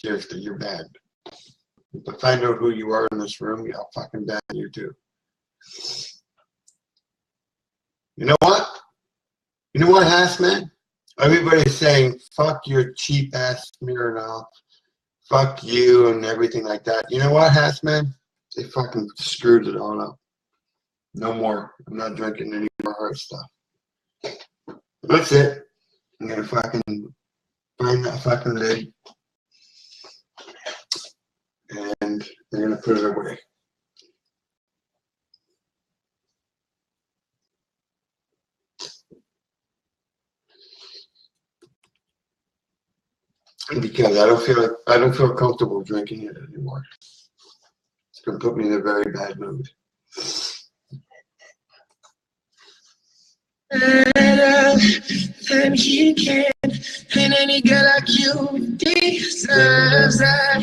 Seriously, you're banned. If I find out who you are in this room, I'll fucking ban you too. You know what? You know what, Hassman? Everybody's saying, fuck your cheap ass Smirnoff. Fuck you and everything like that. You know what, Hassman? They fucking screwed it all up. No more. I'm not drinking any more hard stuff. That's it. I'm gonna fucking find that fucking lid. And they're gonna put it away. Because I don't feel comfortable drinking it anymore. It's gonna put me in a very bad mood. And he can, and any girl like you deserves a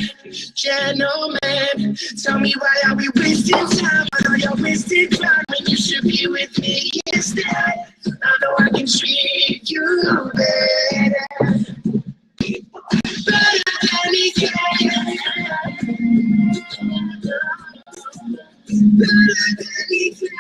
gentleman. Tell me why are we wasting time? I know you're wasting time when you should be with me instead. I know I can treat you better, better than he can, better than he can.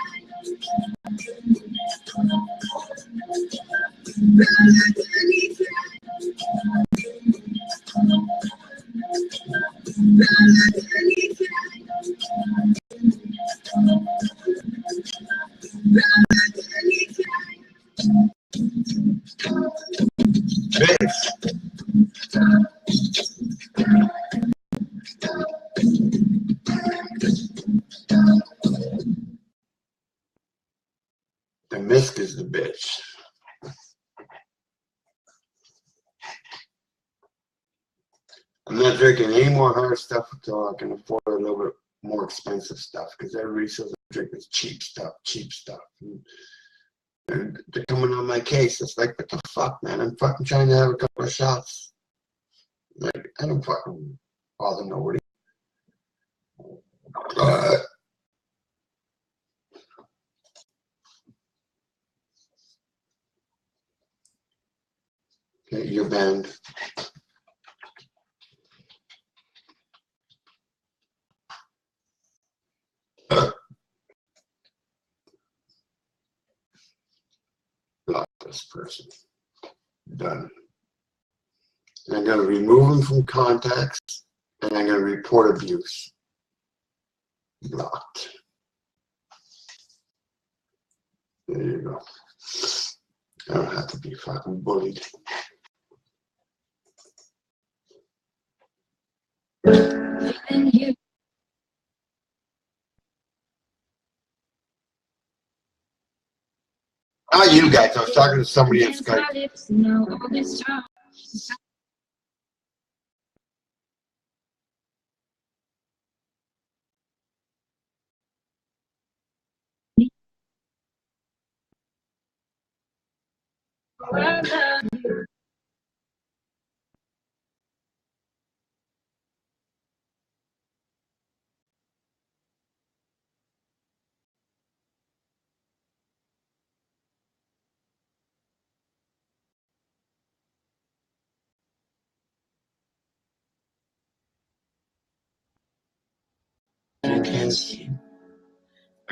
The Misk is the bitch. I'm not drinking any more hard stuff until I can afford a little bit more expensive stuff because everybody says I'm drinking cheap stuff, cheap stuff. And they're coming on my case. It's like, what the fuck, man? I'm fucking trying to have a couple of shots. Like, I don't fucking bother nobody. Okay, you're banned. Block this person. Done. And I'm going to remove them from contacts, and I'm going to report abuse. Blocked. There you go. I don't have to be fucking bullied. Not you guys. I was talking to somebody on Skype.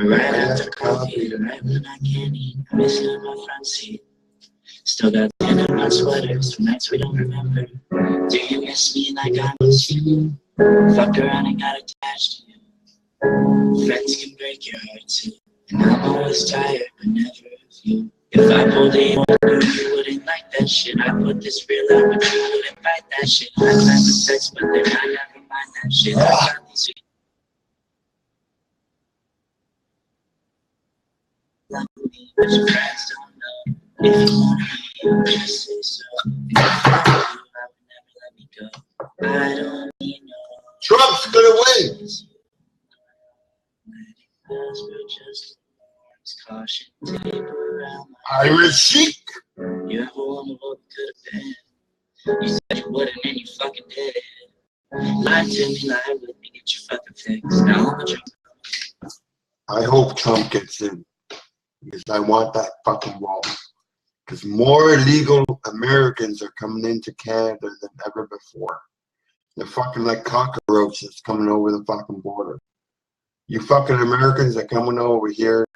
Right after coffee, right when I can't eat, I'm missing in my front seat. Still got 10 in my sweaters from nights we don't remember. Do you miss me like I miss you? Fucked around and got attached to you. Friends can break your heart too, and I'm always tired, but never of you. If I pulled in on you wouldn't like that shit. I put this real out, but you wouldn't fight that shit. I clap the sex, but then I never mind that shit. I got these love me, but your friends don't know. If you want me, just say so. If I love you, I would never let me go. I don't need no. Trump's gonna win. Caution tape around my Irish Sheik. You ever wonder what could have been? You said you wouldn't and you fucking did. Lie to me, lie with me, get your fucking fix. Now I'm a drink. I hope Trump gets in because I want that fucking wall. Because more illegal Americans are coming into Canada than ever before. They're fucking like cockroaches coming over the fucking border. You fucking Americans that coming over here,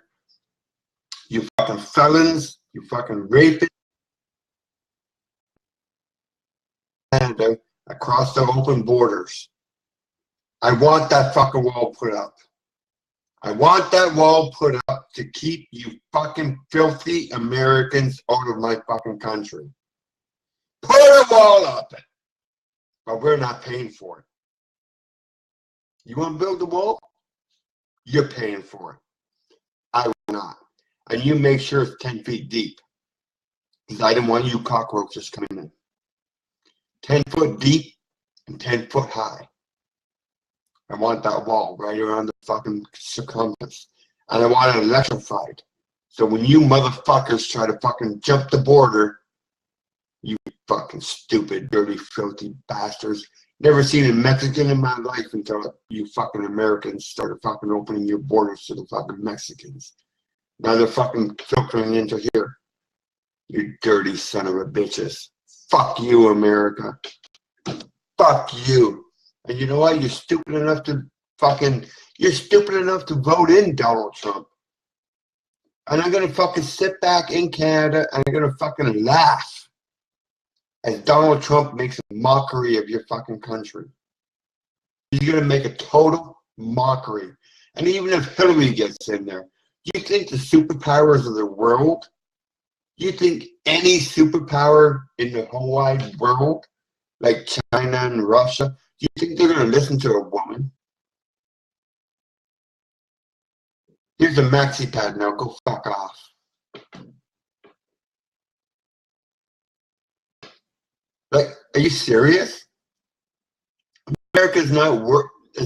you fucking felons, you fucking rapists, Canada, across the open borders. I want that fucking wall put up. I want that wall put up to keep you fucking filthy Americans out of my fucking country. Put a wall up. But we're not paying for it. You want to build the wall? You're paying for it. I will not. And you make sure it's 10 feet deep. Because I don't want you cockroaches coming in. 10 foot deep and 10 foot high. I want that wall right around the fucking circumference. And I want it electrified. So when you motherfuckers try to fucking jump the border, you fucking stupid, dirty, filthy bastards. Never seen a Mexican in my life until you fucking Americans started fucking opening your borders to the fucking Mexicans. Now they're fucking filtering into here. You dirty son of a bitches. Fuck you, America. Fuck you. And you know what? You're stupid enough to vote in Donald Trump. And I'm gonna fucking sit back in Canada and I'm gonna fucking laugh as Donald Trump makes a mockery of your fucking country. He's gonna make a total mockery. And even if Hillary gets in there, you think the superpowers of the world, you think any superpower in the whole wide world, like China and Russia, do you think they're going to listen to a woman? Here's a maxi pad now. Go fuck off. Like, are you serious? America is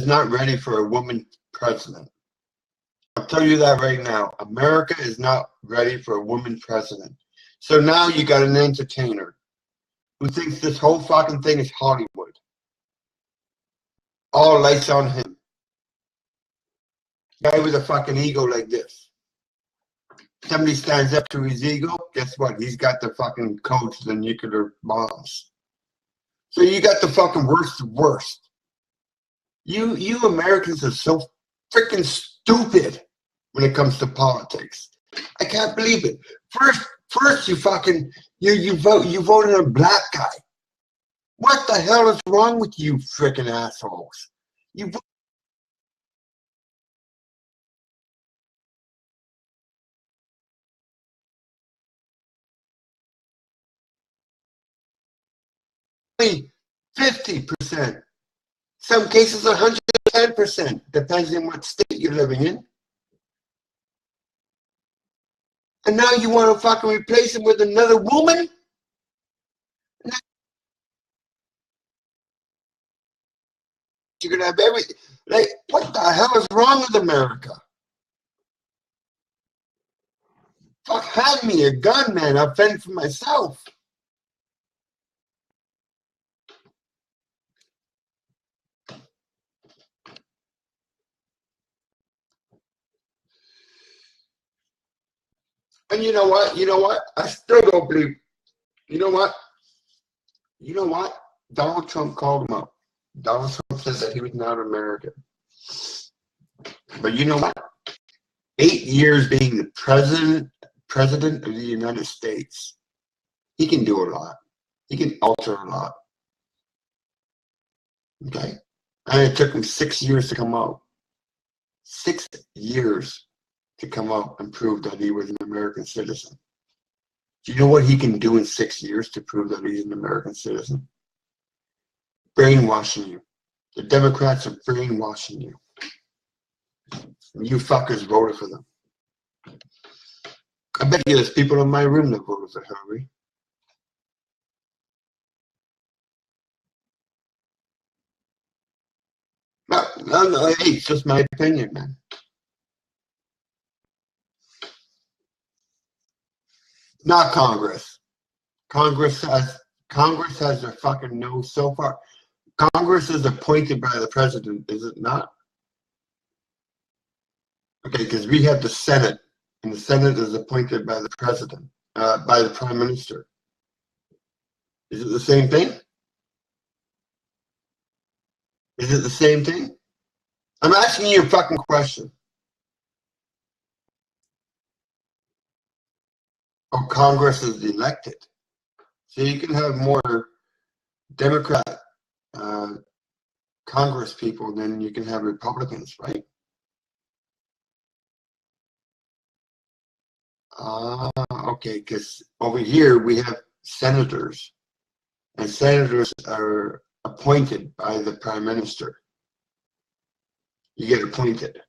not ready for a woman president. I'll tell you that right now. America is not ready for a woman president. So now you got an entertainer who thinks this whole fucking thing is Hollywood. All lights on him. Guy with a fucking ego like this. Somebody stands up to his ego, guess what? He's got the fucking code to the nuclear bombs. So you got the fucking worst of worst. You Americans are so freaking stupid when it comes to politics. I can't believe it. First you fucking you voted a black guy. What the hell is wrong with you freaking assholes? You voted 50%. Some cases 110%. Depends on what state you're living in. And now you want to fucking replace him with another woman? You're gonna have everything. Like, what the hell is wrong with America? Fuck, hand me a gun, man. I'll fend for myself. And you know what? You know what? I still don't believe. You know what? You know what? Donald Trump called him up. Donald Trump said that he was not American. But you know what? 8 years being the president of the United States, he can do a lot. He can alter a lot. Okay? And it took him 6 years to come out. 6 years to come out and prove that he was an American citizen. Do you know what he can do in 6 years to prove that he's an American citizen? Brainwashing you. The Democrats are brainwashing you. You fuckers voted for them. I bet you there's people in my room that voted for Hillary. No, hey, it's just my opinion, man. Not Congress. Congress has their fucking nose so far. Congress is appointed by the president, is it not? Okay, because we have the Senate, and the Senate is appointed by the president, by the prime minister. Is it the same thing? Is it the same thing? I'm asking you a fucking question. Oh, Congress is elected. So you can have more Democrat Congress people than you can have Republicans, right? Okay, because over here we have senators, and senators are appointed by the prime minister. You get appointed.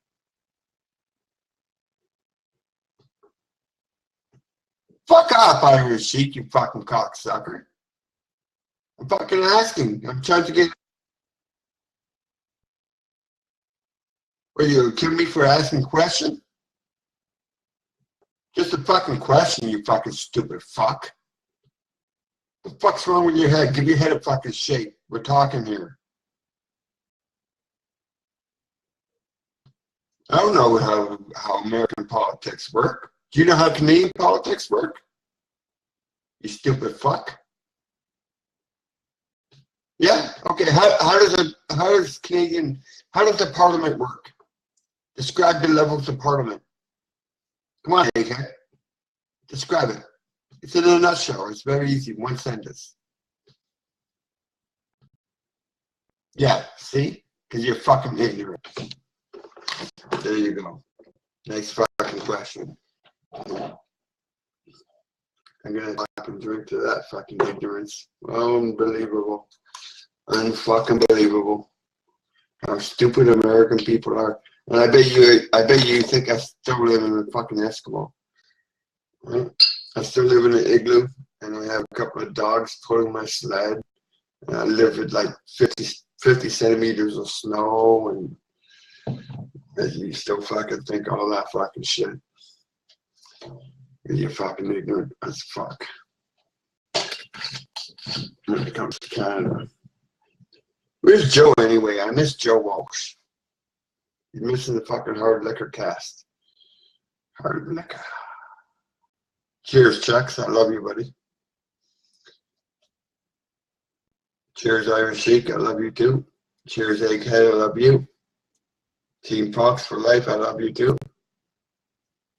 Fuck off, Irish Sheik, you fucking cocksucker. I'm fucking asking. I'm trying to get. Are you kidding me for asking a question? Just a fucking question, you fucking stupid fuck. What the fuck's wrong with your head? Give your head a fucking shake. We're talking here. I don't know how American politics work. Do you know how Canadian politics work? You stupid fuck. Yeah. Okay. How does the Parliament work? Describe the levels of Parliament. Come on, AK. Describe it. It's in a nutshell. It's very easy. One sentence. Yeah. See? Because you're fucking ignorant. There you go. Next fucking question. I'm gonna fucking drink to that fucking ignorance. Unbelievable. Unfucking believable. How stupid American people are. And I bet you think I still live in a fucking Eskimo. Right? I still live in an igloo, and I have a couple of dogs pulling my sled. And I live with like 50 centimeters of snow, and you still fucking think all that fucking shit. You're fucking ignorant as fuck. When it comes to Canada. Where's Joe anyway? I miss Joe Walsh. You're missing the fucking hard liquor cast. Hard liquor. Cheers, Chucks. I love you, buddy. Cheers, Irish Sheik. I love you too. Cheers, Egghead. I love you. Team Fox for life. I love you too.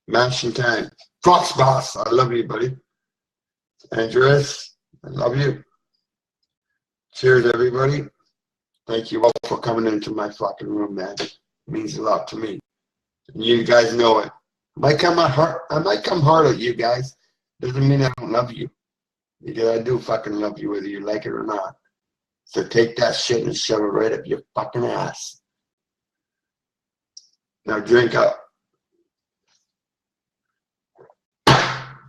Mashing time. Fox Boss. I love you, buddy. Andres. I love you. Cheers, everybody. Thank you all for coming into my fucking room, man. It means a lot to me. And you guys know it. I might come hard at you guys. Doesn't mean I don't love you. Because I do fucking love you whether you like it or not. So take that shit and shove it right up your fucking ass. Now drink up.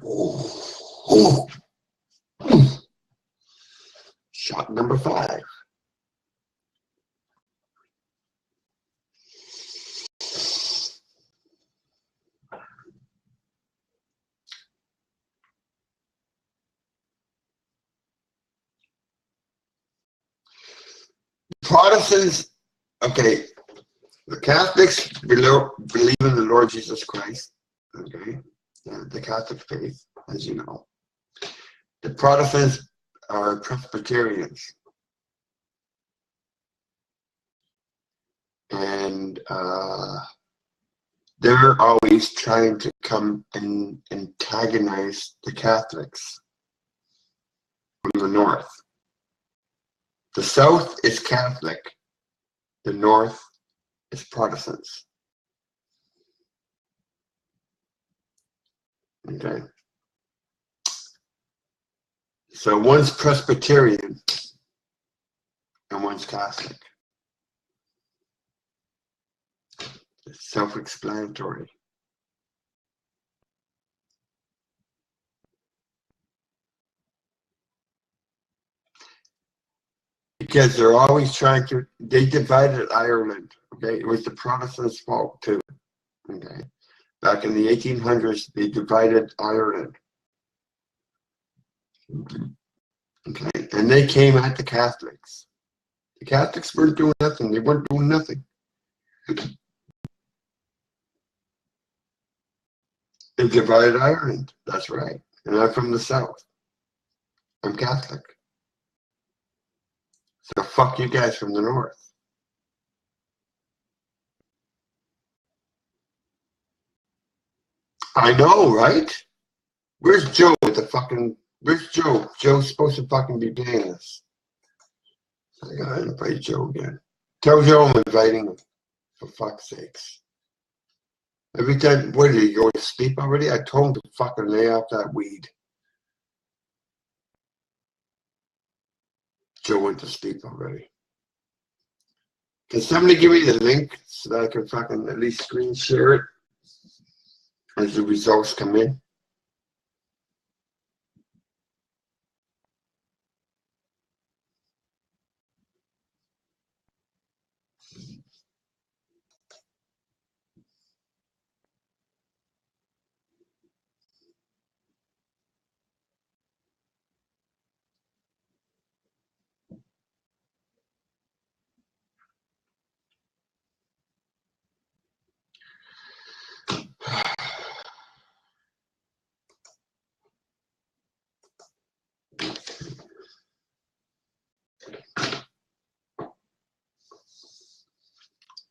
Ooh. Shot number 5. Protestants, okay, the Catholics believe in the Lord Jesus Christ, okay, the Catholic faith, as you know. The Protestants are Presbyterians. And they're always trying to come and antagonize the Catholics from the North. The South is Catholic. The North is Protestants. Okay. So one's Presbyterian and one's Catholic. It's self-explanatory. Because they're always trying to, they divided Ireland, okay? It was the Protestants' fault too, okay? Back in the 1800s, they divided Ireland. Okay, and they came at the Catholics. The Catholics weren't doing nothing. They weren't doing nothing. They divided Ireland. That's right. And I'm from the South. I'm Catholic. So fuck you guys from the North. I know, right? Where's Joe with the fucking... Where's Joe? Joe's supposed to fucking be paying us. I gotta invite Joe again. Tell Joe I'm inviting him. For fuck's sakes. Every time, what did he go to sleep already? I told him to fucking lay off that weed. Joe went to sleep already. Can somebody give me the link so that I can fucking at least screen share it as the results come in?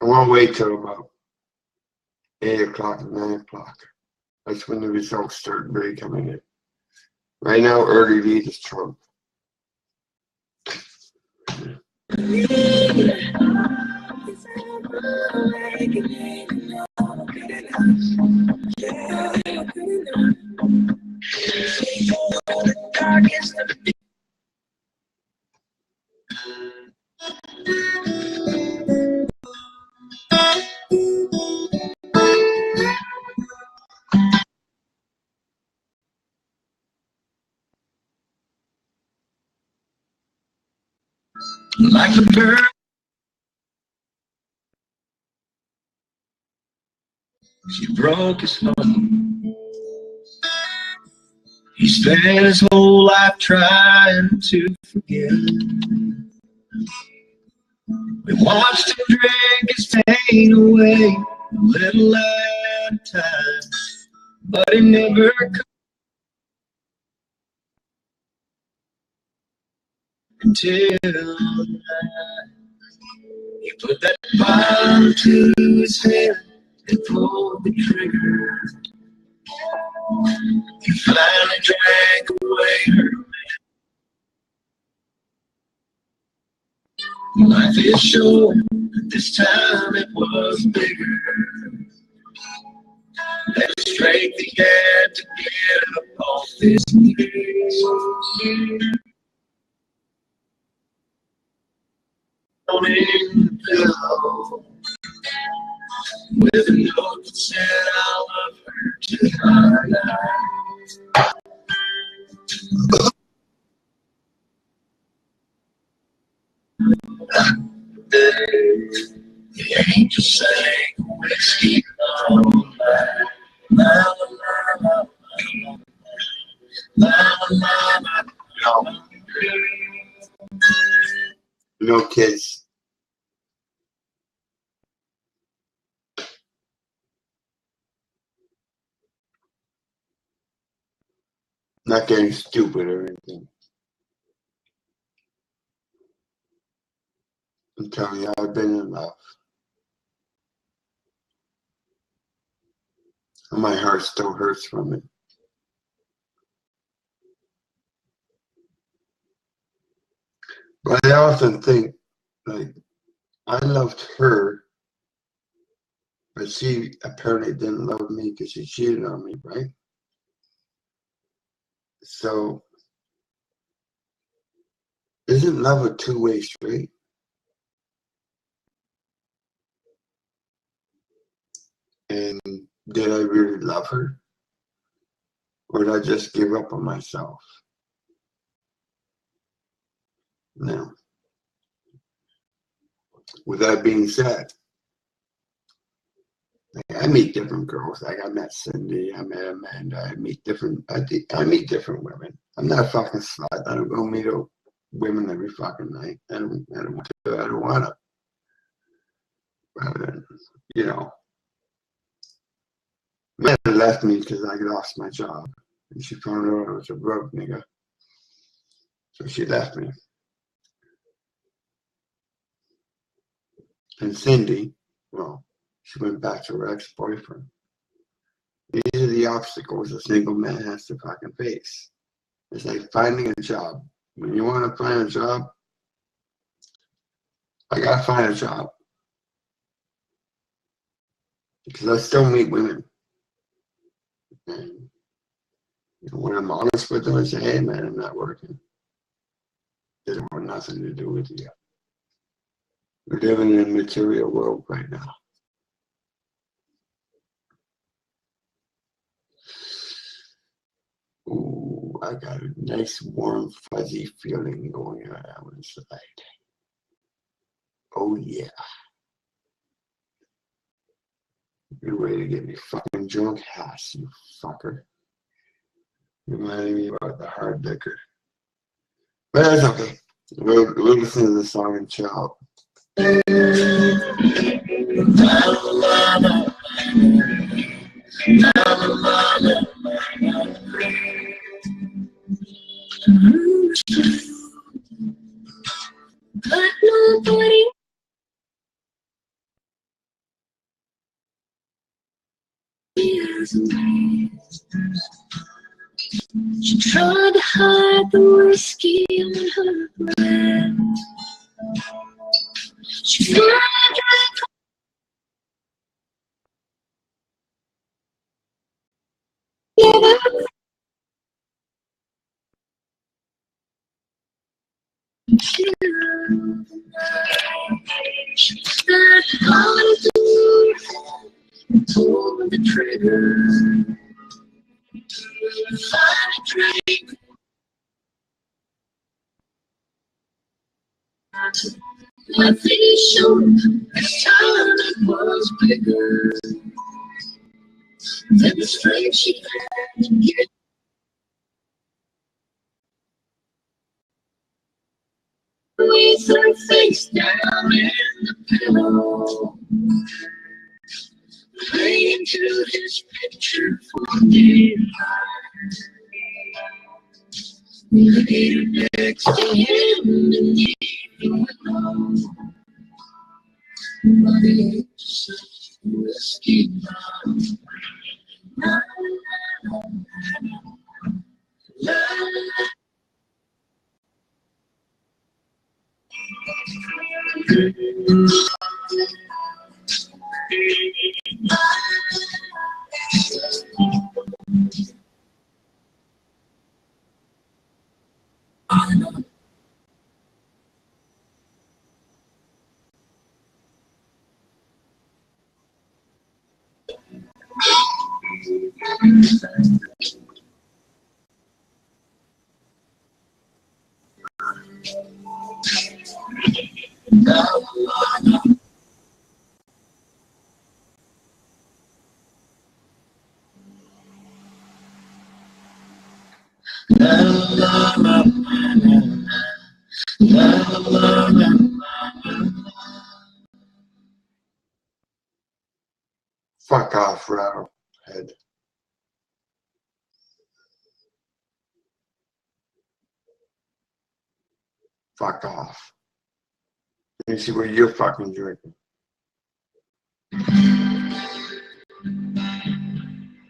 I won't wait till about 8 o'clock, 9 o'clock. That's when the results start really coming in. Right now, early lead is Trump. Like a bird, she broke his home. He spent his whole life trying to forget. We watched him drink his pain away, a little at a time, but he never could until night. He put that bottle to his head and pulled the trigger. He finally drank away her life is short, but this time it was bigger. That strength he had to get up off this place. On in the pillow with a note that said I love her tonight. The angel sang whiskey all night. La la la la la la la. No kids. Not getting stupid or anything. I'm telling you, I've been in love. And my heart still hurts from it. But I often think, like, I loved her, but she apparently didn't love me because she cheated on me, right? So, isn't love a two-way street? And did I really love her? Or did I just give up on myself? Now, with that being said, I meet different girls. Like I met Cindy, I met Amanda. I meet different women. I'm not a fucking slut. I don't go meet women every fucking night. I don't want to. But, you know, Amanda left me because I lost my job, and she found out I was a broke nigga. So she left me. And Cindy, well, she went back to her ex-boyfriend. These are the obstacles a single man has to fucking face. It's like finding a job. When you want to find a job, I gotta find a job. Because I still meet women. And when I'm honest with them, I say, hey man, I'm not working. It doesn't want nothing to do with you. We're living in a material world right now. Ooh, I got a nice warm fuzzy feeling going on inside. Oh yeah. You're ready to get me fucking drunk, ass, you fucker. Reminding me about the hard liquor. But that's okay. We'll listen to the song and chill out. But nobody hears me. She tried to hide the whiskey on her breath. She finally drank. She started calling to me and pulled the trigger. Finally drank. My face showed this time it was bigger than the strength she had to get. With her face down in the pillow, praying to his picture for dear life. Later next to him beneath the window, but it's a whiskey bomb. La, la, la, la, la. Fuck off, Rattlehead. Fuck off. Let me see what you're fucking drinking.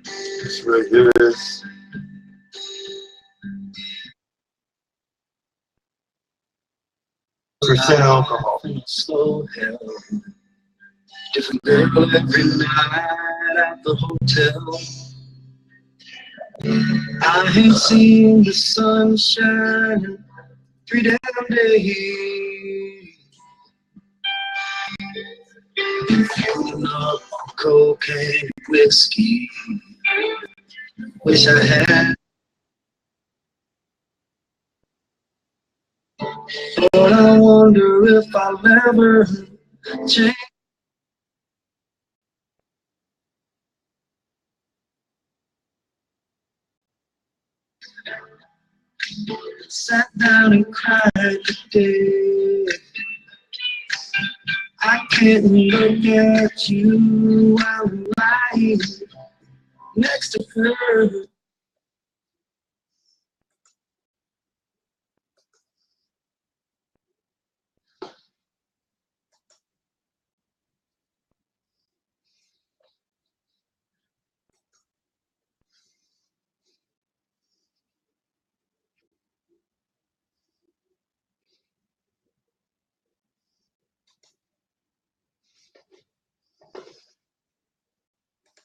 This right here is percent alcohol. Slow hell. Different girl every night at the hotel. I ain't seen the sun shining 3 damn days. Been fueling up on cocaine and whiskey. Wish I had. But I wonder if I'll ever change. Sat down and cried today. I can't look at you while I'm lying next to her.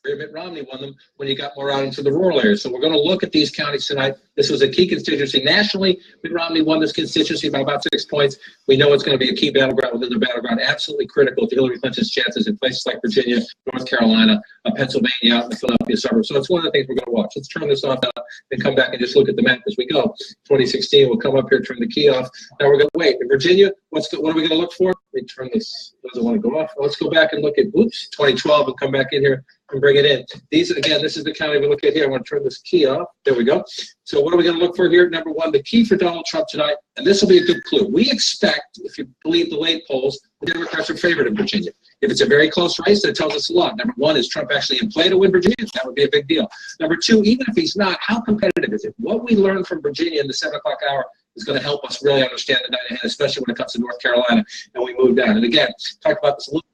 where Mitt Romney won them when he got more out into the rural areas. So we're going to look at these counties tonight. This was a key constituency. Nationally, Mitt Romney won this constituency by about 6 points. We know it's going to be a key battleground within the battleground, absolutely critical to Hillary Clinton's chances in places like Virginia, North Carolina, Pennsylvania, out in the Philadelphia suburbs. So it's one of the things we're going to watch. Let's turn this off now and come back and just look at the map as we go. 2016, we'll come up here, turn the key off. Now we're going to wait. In Virginia, what are we going to look for? Let me turn this. Doesn't want to go off. Let's go back and look at, 2012 and come back in here and bring it in. These, again, this is the county we look at here. I want to turn this key off. There we go. So what are we going to look for here? Number one, the key for Donald Trump tonight, and this will be a good clue. We expect, if you believe the late polls, the Democrats are favored in Virginia. If it's a very close race, that tells us a lot. Number one, is Trump actually in play to win Virginia? That would be a big deal. Number two, even if he's not, how competitive is it? What we learned from Virginia in the 7 o'clock hour is going to help us really understand the night ahead, especially when it comes to North Carolina and we move down. And again, talked about this a little.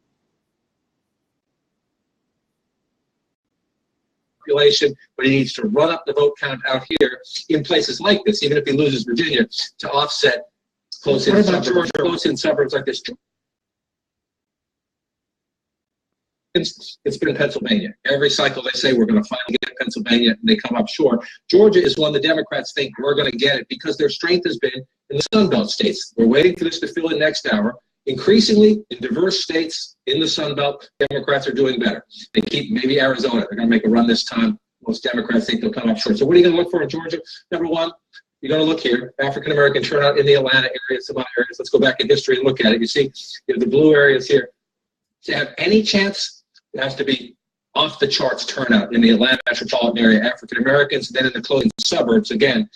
Population, but he needs to run up the vote count out here in places like this, even if he loses Virginia, to offset close-in suburbs like this. It's been Pennsylvania. Every cycle they say we're going to finally get Pennsylvania, and they come up short. Georgia is one the Democrats think we're going to get it because their strength has been in the Sun Belt states. We're waiting for this to fill in next hour. Increasingly, in diverse states in the Sun Belt, Democrats are doing better. They keep maybe Arizona. They're going to make a run this time. Most Democrats think they'll come up short. So what are you going to look for in Georgia? Number one, you're going to look here. African-American turnout in the Atlanta area, some other areas. Let's go back in history and look at it. You see the blue areas here. To have any chance, it has to be off the charts turnout in the Atlanta metropolitan area, African Americans. Then in the close suburbs, again,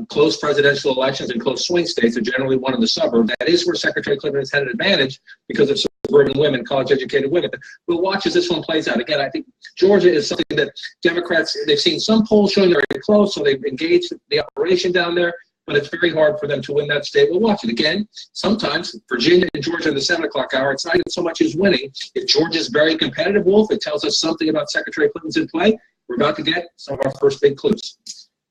close presidential elections and close swing states are generally won in the suburbs. That is where Secretary Clinton has had an advantage because of suburban women, college-educated women. We'll watch as this one plays out. Again, I think Georgia is something that Democrats, they've seen some polls showing they're very close, so they've engaged the operation down there. But it's very hard for them to win that state. We'll watch it again. Sometimes Virginia and Georgia in the 7 o'clock hour, it's not even so much as winning. If Georgia's very competitive, Wolf, it tells us something about Secretary Clinton's in play. We're about to get some of our first big clues.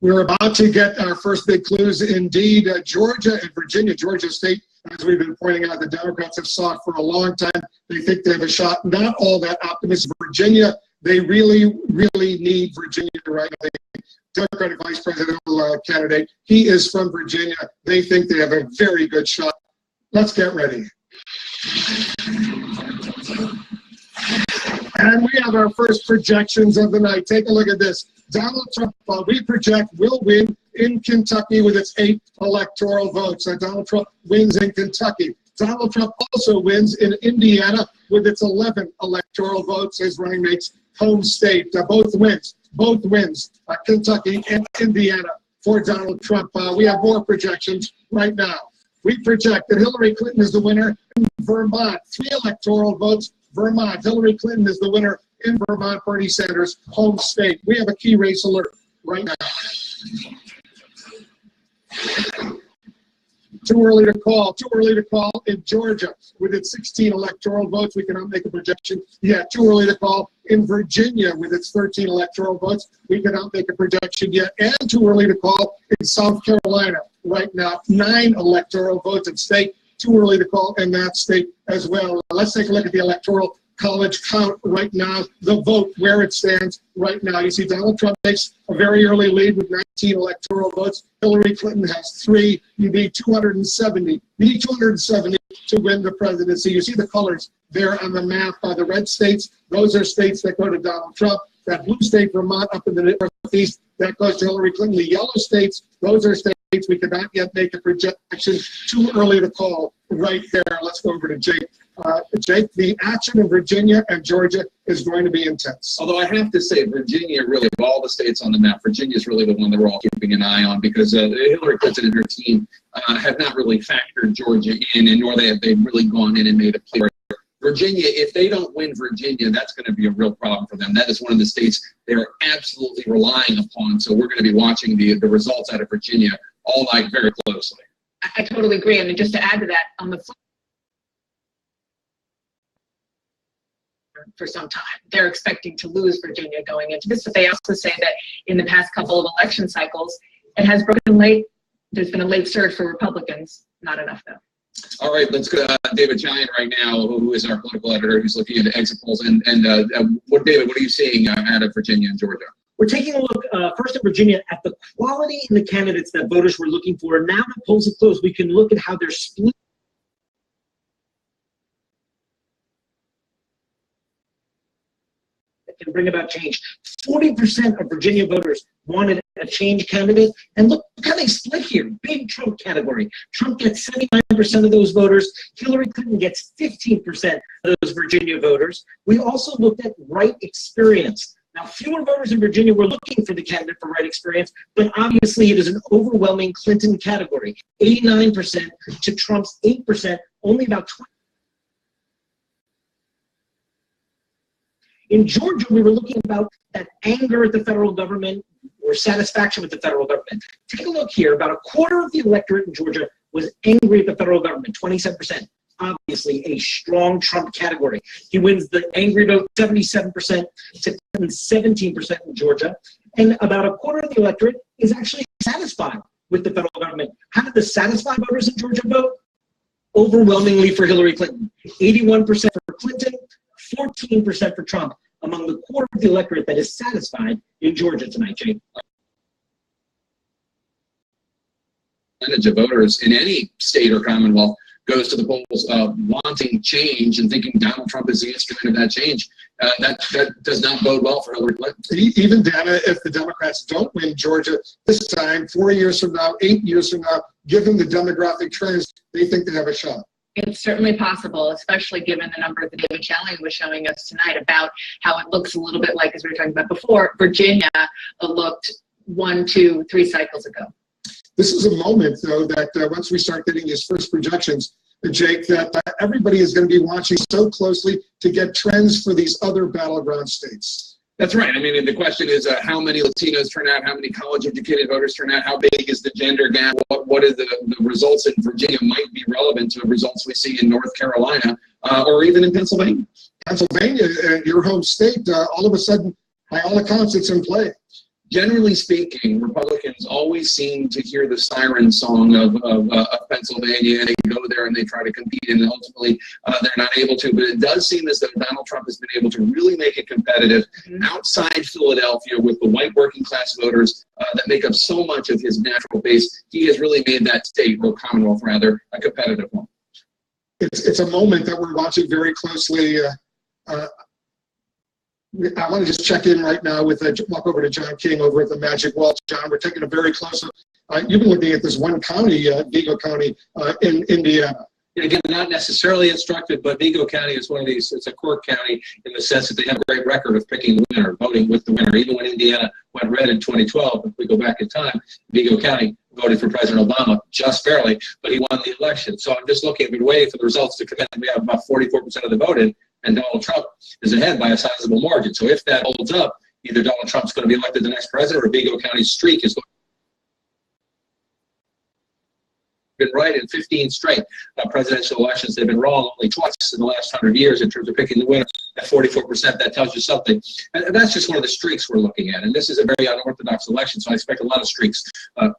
We're about to get our first big clues. Indeed, Georgia and Virginia, Georgia State, as we've been pointing out, the Democrats have sought for a long time. They think they have a shot. Not all that optimistic. Virginia, they really, really need Virginia right now. Democratic vice presidential candidate. He is from Virginia. They think they have a very good shot. Let's get ready. And we have our first projections of the night. Take a look at this. Donald Trump, we project, will win in Kentucky with its 8 electoral votes. Donald Trump wins in Kentucky. Donald Trump also wins in Indiana with its 11 electoral votes, his running mate's home state. Both wins, Kentucky and Indiana for Donald Trump. We have more projections right now. We project that Hillary Clinton is the winner in Vermont. 3 electoral votes, Vermont. Hillary Clinton is the winner in Vermont, Bernie Sanders' home state. We have a key race alert right now. Too early to call in Georgia with its 16 electoral votes. We cannot make a projection yet. Too early to call in Virginia with its 13 electoral votes. We cannot make a projection yet. And too early to call in South Carolina right now. 9 electoral votes at stake. Too early to call in that state as well. Let's take a look at the electoral college count right now, the vote, where it stands right now. You see Donald Trump takes a very early lead with 19 electoral votes. Hillary Clinton has 3. You need 270. You need 270 to win the presidency. You see the colors there on the map. The red states, those are states that go to Donald Trump. That blue state, Vermont, up in the northeast, that goes to Hillary Clinton. The yellow states, those are states we cannot yet make a projection. Too early to call right there. Let's go over to Jake. Jake, the action in Virginia and Georgia is going to be intense. Although I have to say, Virginia, really, of all the states on the map, Virginia is really the one that we're all keeping an eye on because Hillary Clinton and her team have not really factored Georgia in, and nor they've really gone in and made a play. Virginia, if they don't win Virginia, that's going to be a real problem for them. That is one of the states they are absolutely relying upon. So we're going to be watching the results out of Virginia all night very closely. I totally agree. I mean, just to add to that, on the flip, for some time, they're expecting to lose Virginia going into this, but they also say that in the past couple of election cycles, it has broken late. There's been a late surge for Republicans. Not enough, though. All right, let's go. David Chalian right now, who is our political editor, who's looking into exit polls. And David, what are you seeing out of Virginia and Georgia? We're taking a look first at Virginia at the quality in the candidates that voters were looking for. Now the polls have closed, we can look at how they're split. Can bring about change. 40% of Virginia voters wanted a change candidate, and look how they split here. Big Trump category. Trump gets 79% of those voters. Hillary Clinton gets 15% of those Virginia voters. We also looked at right experience. Now, fewer voters in Virginia were looking for the candidate for right experience, but obviously it is an overwhelming Clinton category. 89% to Trump's 8%, only about 20%. In Georgia, we were looking about that anger at the federal government or satisfaction with the federal government. Take a look here. About a quarter of the electorate in Georgia was angry at the federal government, 27%. Obviously, a strong Trump category. He wins the angry vote 77% to 17% in Georgia. And about a quarter of the electorate is actually satisfied with the federal government. How did the satisfied voters in Georgia vote? Overwhelmingly for Hillary Clinton. 81% for Clinton, 14% for Trump, among the quarter of the electorate that is satisfied in Georgia tonight, Jake. Percentage of voters in any state or commonwealth goes to the polls wanting change and thinking Donald Trump is the instrument of that change. That does not bode well for Hillary Clinton. Even, Dana, if the Democrats don't win Georgia this time, 4 years from now, 8 years from now, given the demographic trends, they think they have a shot. It's certainly possible, especially given the numbers that David Chalian was showing us tonight about how it looks a little bit like, as we were talking about before, Virginia looked 1, 2, 3 cycles ago. This is a moment, though, that once we start getting his first projections, Jake, that everybody is going to be watching so closely to get trends for these other battleground states. That's right. I mean, the question is how many Latinos turn out, how many college-educated voters turn out, how big is the gender gap, what is the results in Virginia might be relevant to the results we see in North Carolina or even in Pennsylvania. Pennsylvania, your home state, all of a sudden, by all accounts, it's in play. Generally speaking, Republicans always seem to hear the siren song of Pennsylvania, and they go there and they try to compete, and ultimately they're not able to. But it does seem as though Donald Trump has been able to really make it competitive outside Philadelphia with the white working class voters that make up so much of his natural base. He has really made that state, or Commonwealth rather, a competitive one. It's a moment that we're watching very closely. I want to just check in right now with walk over to John King over at the Magic Wall. John, we're taking a very close look. You've been looking at this one county, Vigo County, in Indiana. Again, not necessarily instructive, but Vigo County is one of these, it's a court county in the sense that they have a great record of picking the winner, voting with the winner. Even when Indiana went red in 2012, if we go back in time, Vigo County voted for President Obama just barely, but he won the election. So I'm just looking, I've been waiting for the results to come in. We have about 44% of the vote in, and Donald Trump is ahead by a sizable margin. So if that holds up, either Donald Trump's going to be elected the next president, or Vigo County's streak is going been right in 15 straight presidential elections. They've been wrong only twice in the last 100 years in terms of picking the winner at 44%. That tells you something. And that's just one of the streaks we're looking at. And this is a very unorthodox election, so I expect a lot of streaks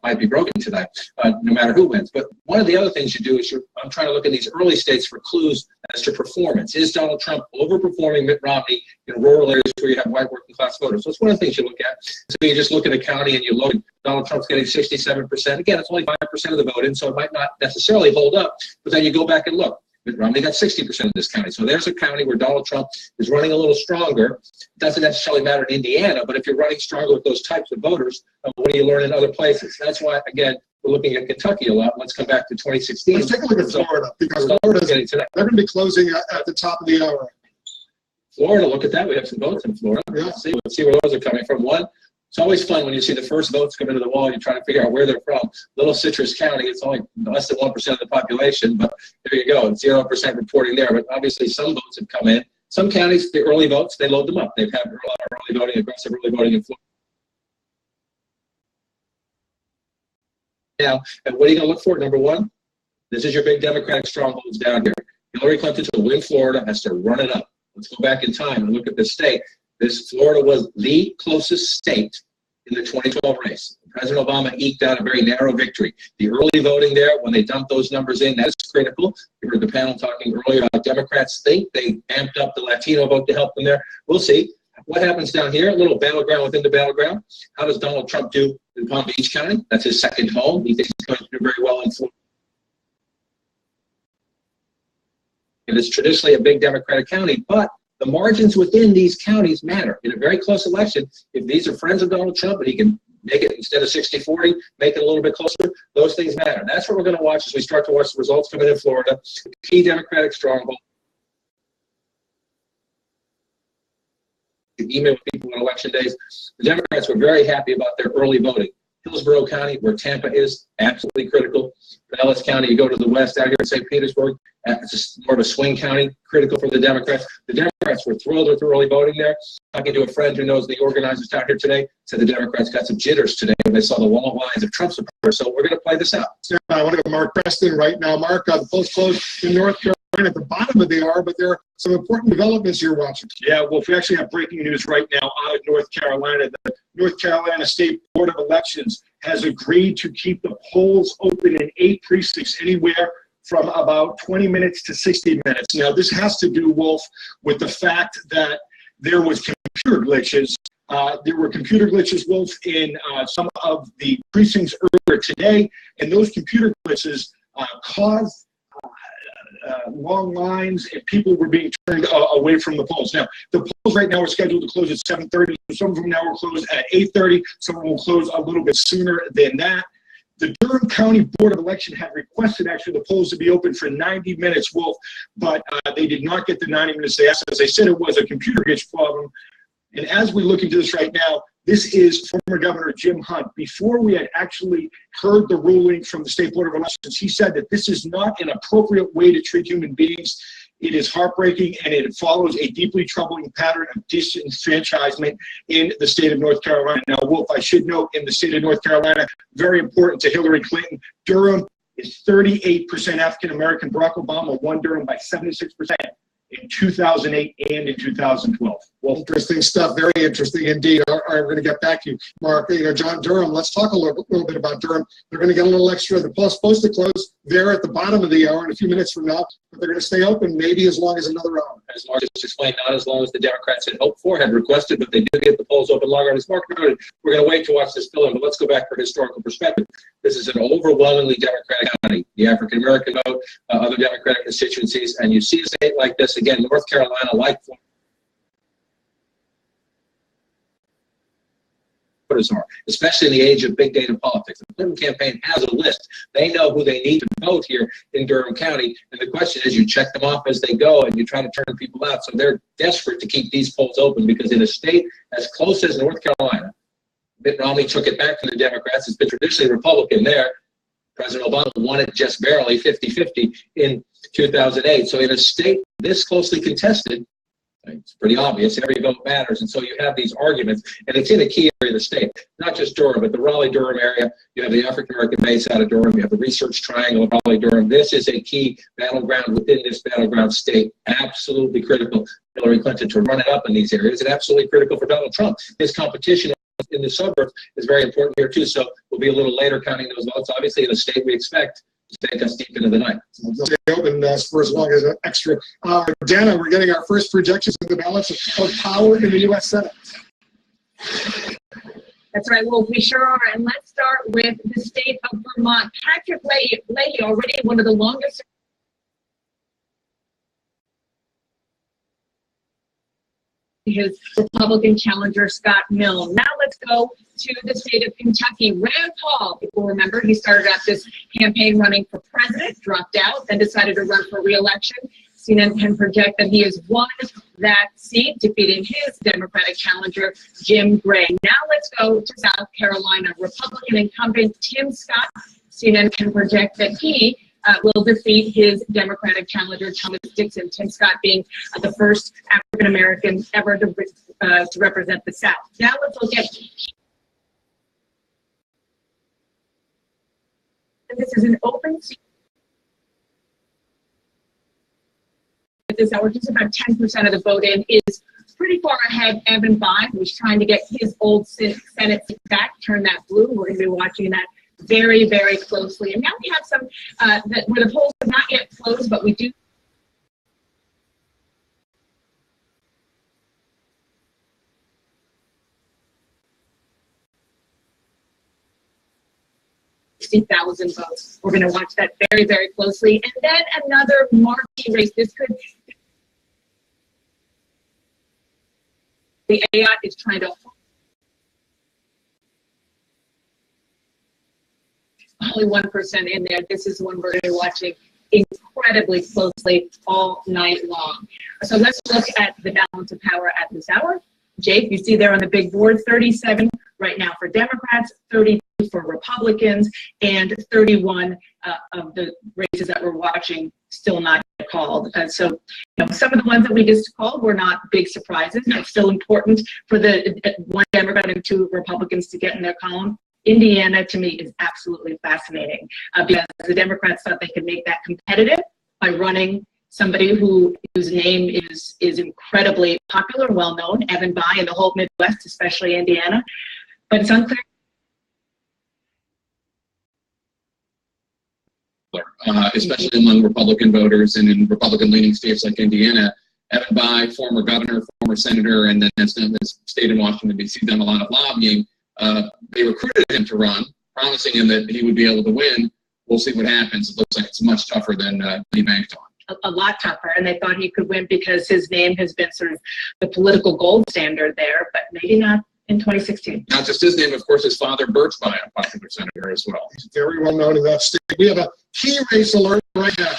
might be broken tonight, no matter who wins. But one of the other things you do is I'm trying to look in these early states for clues as to performance. Is Donald Trump overperforming Mitt Romney in rural areas where you have white working class voters? So it's one of the things you look at. So you just look at a county and you look at Donald Trump's getting 67%. Again, it's only 5% of the vote in, so it might not necessarily hold up. But then you go back and look. Mitt Romney got 60% of this county. So there's a county where Donald Trump is running a little stronger. It doesn't necessarily matter in Indiana, but if you're running stronger with those types of voters, what do you learn in other places? That's why, again, we're looking at Kentucky a lot. Let's come back to 2016. Let's take a look at Florida, because Florida's, they're going to be closing at the top of the hour. Florida, look at that. We have some votes in Florida. Yeah. Let's see where those are coming from. One, it's always fun when you see the first votes come into the wall. You try to figure out where they're from. Little Citrus County, it's only less than 1% of the population, but there you go. 0% reporting there. But obviously, some votes have come in. Some counties, the early votes, they load them up. They've had early voting, aggressive early voting in Florida. Now, and what are you going to look for? Number one, this is your big Democratic strongholds down here. Hillary Clinton to win Florida has to run it up. Let's go back in time and look at this state. Florida was the closest state in the 2012 race. President Obama eked out a very narrow victory. The early voting there, when they dumped those numbers in, that is critical. You heard the panel talking earlier about Democrats think they amped up the Latino vote to help them there. We'll see. What happens down here? A little battleground within the battleground. How does Donald Trump do in Palm Beach County? That's his second home. He thinks he's going to do very well in Florida. And it's traditionally a big Democratic county, but the margins within these counties matter. In a very close election, if these are friends of Donald Trump and he can make it instead of 60-40, make it a little bit closer, those things matter. That's what we're going to watch as we start to watch the results come in Florida. Key Democratic stronghold. Email with people on election days. The Democrats were very happy about their early voting. Hillsborough County, where Tampa is, absolutely critical. Ellis County, you go to the west out here in St. Petersburg, it's more of a swing county, critical for the Democrats. The Democrats were thrilled with early voting there. Talking to a friend who knows the organizers down here today, said the Democrats got some jitters today when they saw the long lines of Trump supporters. So we're going to play this out. I want to go to Mark Preston right now. Mark, the polls closed in North Carolina at the bottom of the hour, but there are some important developments you're watching. Yeah, well, we actually have breaking news right now out of North Carolina. The North Carolina State Board of Elections has agreed to keep the polls open in 8 precincts, anywhere from about 20 minutes to 60 minutes. Now, this has to do, Wolf, with the fact that there was computer glitches. There were computer glitches, Wolf, in some of the precincts earlier today, and those computer glitches caused long lines, and people were being turned away from the polls. Now, the polls right now are scheduled to close at 7:30. Some of them now will close at 8:30. Some of them will close a little bit sooner than that. The Durham County Board of Election had requested actually the polls to be open for 90 minutes, Wolf, but they did not get the 90 minutes they asked. As they said, it was a computer glitch problem. And as we look into this right now, this is former Governor Jim Hunt. Before we had actually heard the ruling from the State Board of Elections, he said that this is not an appropriate way to treat human beings. It is heartbreaking, and it follows a deeply troubling pattern of disenfranchisement in the state of North Carolina. Now, Wolf, I should note, in the state of North Carolina, very important to Hillary Clinton, Durham is 38% African-American. Barack Obama won Durham by 76%. In 2008 and in 2012. Well, interesting stuff. Very interesting indeed. All right, we're going to get back to you, Mark. John Durham. Let's talk a little bit about Durham. They're going to get a little extra. The poll's supposed to close there at the bottom of the hour in a few minutes from now, but they're going to stay open maybe as long as another hour. As Mark just explained, not as long as the Democrats had hoped for, had requested, but they did get the polls open longer. As Mark noted, we're going to wait to watch this fill in, but let's go back for historical perspective. This is an overwhelmingly Democratic county. The African-American vote, other Democratic constituencies, and you see a state like this, again, North Carolina, like Florida, are, especially in the age of big data politics. The Clinton campaign has a list. They know who they need to vote here in Durham County. And the question is, you check them off as they go and you try to turn people out. So they're desperate to keep these polls open, because in a state as close as North Carolina, Mitt Romney took it back from the Democrats. It's been traditionally Republican there. President Obama won it just barely, 50-50 in 2008. So in a state this closely contested, it's pretty obvious, every vote matters. And so you have these arguments, and it's in a key area of the state, not just Durham, but the Raleigh-Durham area. You have the African-American base out of Durham. You have the Research Triangle of Raleigh-Durham. This is a key battleground within this battleground state. Absolutely critical for Hillary Clinton to run it up in these areas, and absolutely critical for Donald Trump. His competition in the suburbs is very important here, too. So we'll be a little later counting those votes. Obviously, in a state we expect to take us deep into the night. Stay open for as long as an extra. Dana, we're getting our first projections of the balance of power in the U.S. Senate. That's right, Wolf, we sure are. And let's start with the state of Vermont. Patrick Leahy, already one of the longest his Republican challenger, Scott Milne. Now let's go to the state of Kentucky. Rand Paul, people remember, he started out this campaign running for president, dropped out, then decided to run for re-election. CNN can project that he has won that seat, defeating his Democratic challenger, Jim Gray. Now let's go to South Carolina. Republican incumbent Tim Scott, CNN can project that he will defeat his Democratic challenger, Thomas Dixon. Tim Scott being the first African-American ever to represent the South. Now let's look at, this is an open seat. At this hour, just about 10% of the vote in is pretty far ahead. Evan Bayh, who's trying to get his old Senate seat back, turn that blue. We're going to be watching that very, very closely. And now we have some where the polls have not yet closed, but we do. 60,000 votes. We're going to watch that very, very closely. And then another marquee race. This could. The AI is trying to. Only 1% in there. This is one we're going to be watching incredibly closely all night long. So let's look at the balance of power at this hour. Jake, you see there on the big board, 37 right now for Democrats, 32 for Republicans, and 31 of the races that we're watching still not called. So you know, some of the ones that we just called were not big surprises. It's still important for the one Democrat and two Republicans to get in their column. Indiana, to me, is absolutely fascinating because the Democrats thought they could make that competitive by running somebody whose name is incredibly popular, well-known, Evan Bayh in the whole Midwest, especially Indiana. But it's unclear. Especially among Republican voters and in Republican-leaning states like Indiana. Evan Bayh, former governor, former senator, and then has done this state in Washington, D.C., done a lot of lobbying. They recruited him to run, promising him that he would be able to win. We'll see what happens. It looks like it's much tougher than he banked on. A lot tougher, and they thought he could win because his name has been sort of the political gold standard there, but maybe not in 2016. Not just his name, of course, his father, Birch Bayh, a popular senator as well. He's very well known in that state. We have a key race alert right now.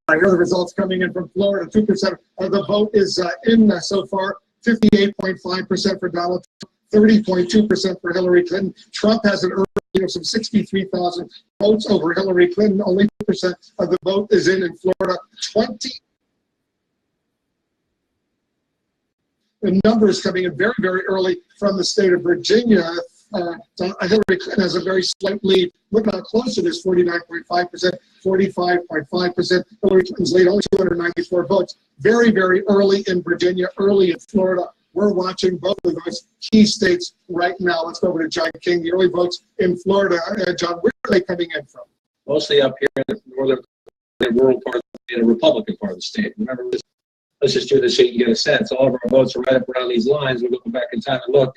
I hear the results coming in from Florida. 2% of the vote is in so far. 58.5% for Donald Trump, 30.2% for Hillary Clinton. Trump has an early lead of some 63,000 votes over Hillary Clinton. Only 2% of the vote is in Florida. 20. The numbers coming in very, very early from the state of Virginia. Hillary Clinton has a very slight lead. Look how close it is, 49.5%, 45.5%. Hillary Clinton's lead, only 294 votes. Very, very early in Virginia, early in Florida. We're watching both of those key states right now. Let's go over to John King. The early votes in Florida. John, where are they coming in from? Mostly up here in the northern, the rural part of the Republican part of the state. Remember, let's just do this so you can get a sense. All of our votes are right up around these lines. We're going back in time and look.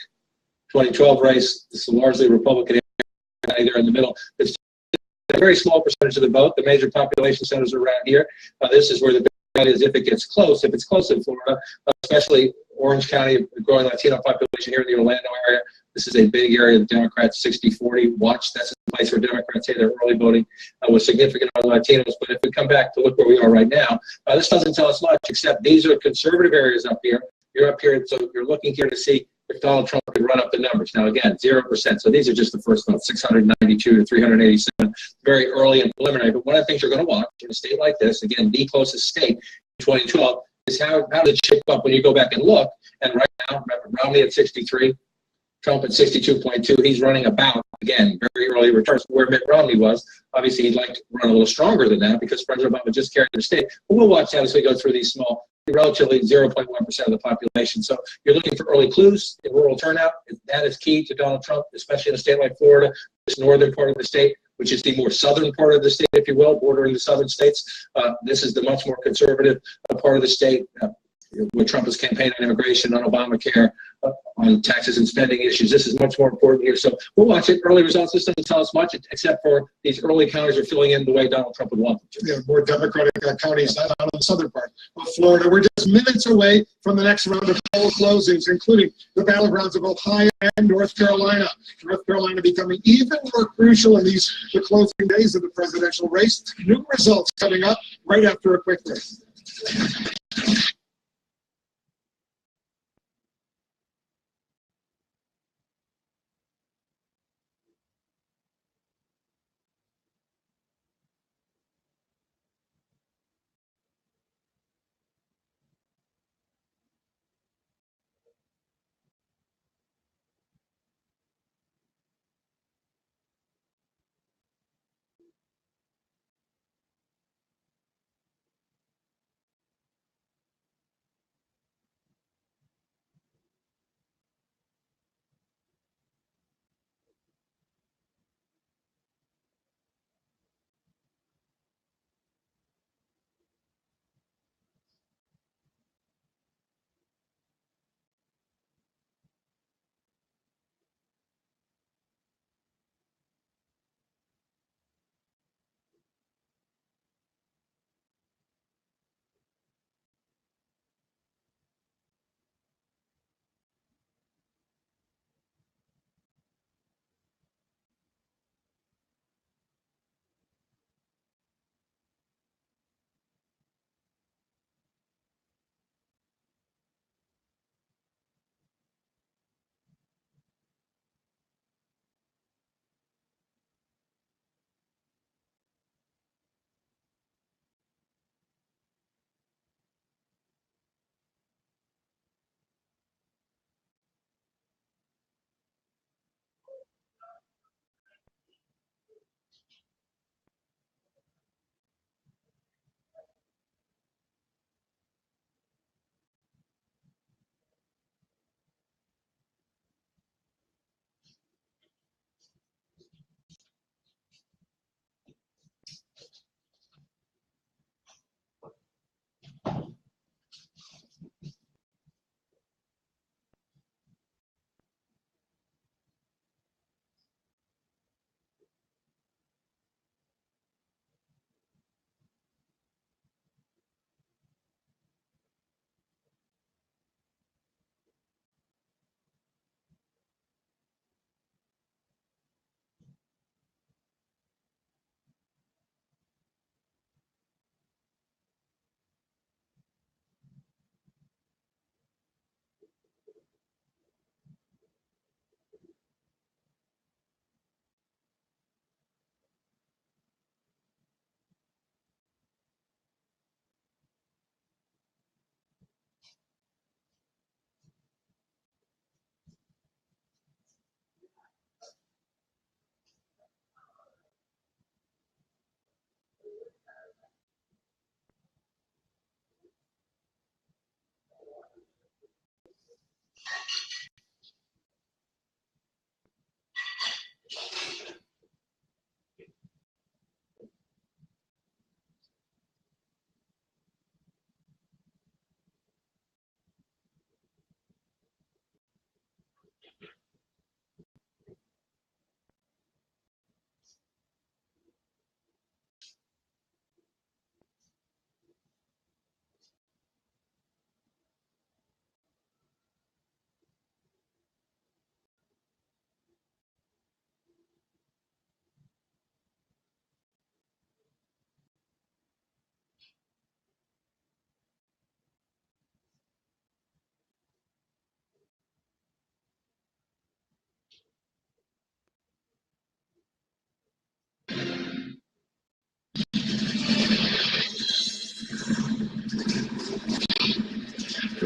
2012 race, this is largely Republican area there in the middle. It's a very small percentage of the vote. The major population centers are around here. This is where the bet is if it gets close. If it's close in Florida, especially Orange County, growing Latino population here in the Orlando area. This is a big area of Democrats, 60-40. Watch, that's a place where Democrats say they're early voting with significant Latinos. But if we come back to look where we are right now, this doesn't tell us much, except these are conservative areas up here. You're up here, so you're looking here to see if Donald Trump could run up the numbers. Now, again, 0%. So these are just the first votes, 692 to 387, very early and preliminary. But one of the things you're going to watch in a state like this, again, the closest state in 2012, is how does it shape up when you go back and look. And right now, remember, Romney at 63, Trump at 62.2. He's running about, again, very early returns where Mitt Romney was. Obviously, he'd like to run a little stronger than that because President Obama just carried the state. But we'll watch that as we go through these small, relatively 0.1% of the population. So you're looking for early clues in rural turnout. That is key to Donald Trump, especially in a state like Florida, this northern part of the state, which is the more southern part of the state, if you will, bordering the southern states. This is the much more conservative part of the state, where Trump is campaigning on immigration, on Obamacare, on taxes and spending issues. This is much more important here. So we'll watch it. Early results, this doesn't tell us much, except for these early counties are filling in the way Donald Trump would want them to. Yeah, more Democratic counties out of the southern part of Florida. We're just minutes away from the next round of poll closings, including the battlegrounds of Ohio and North Carolina. North Carolina becoming even more crucial in the closing days of the presidential race. New results coming up right after a quick break.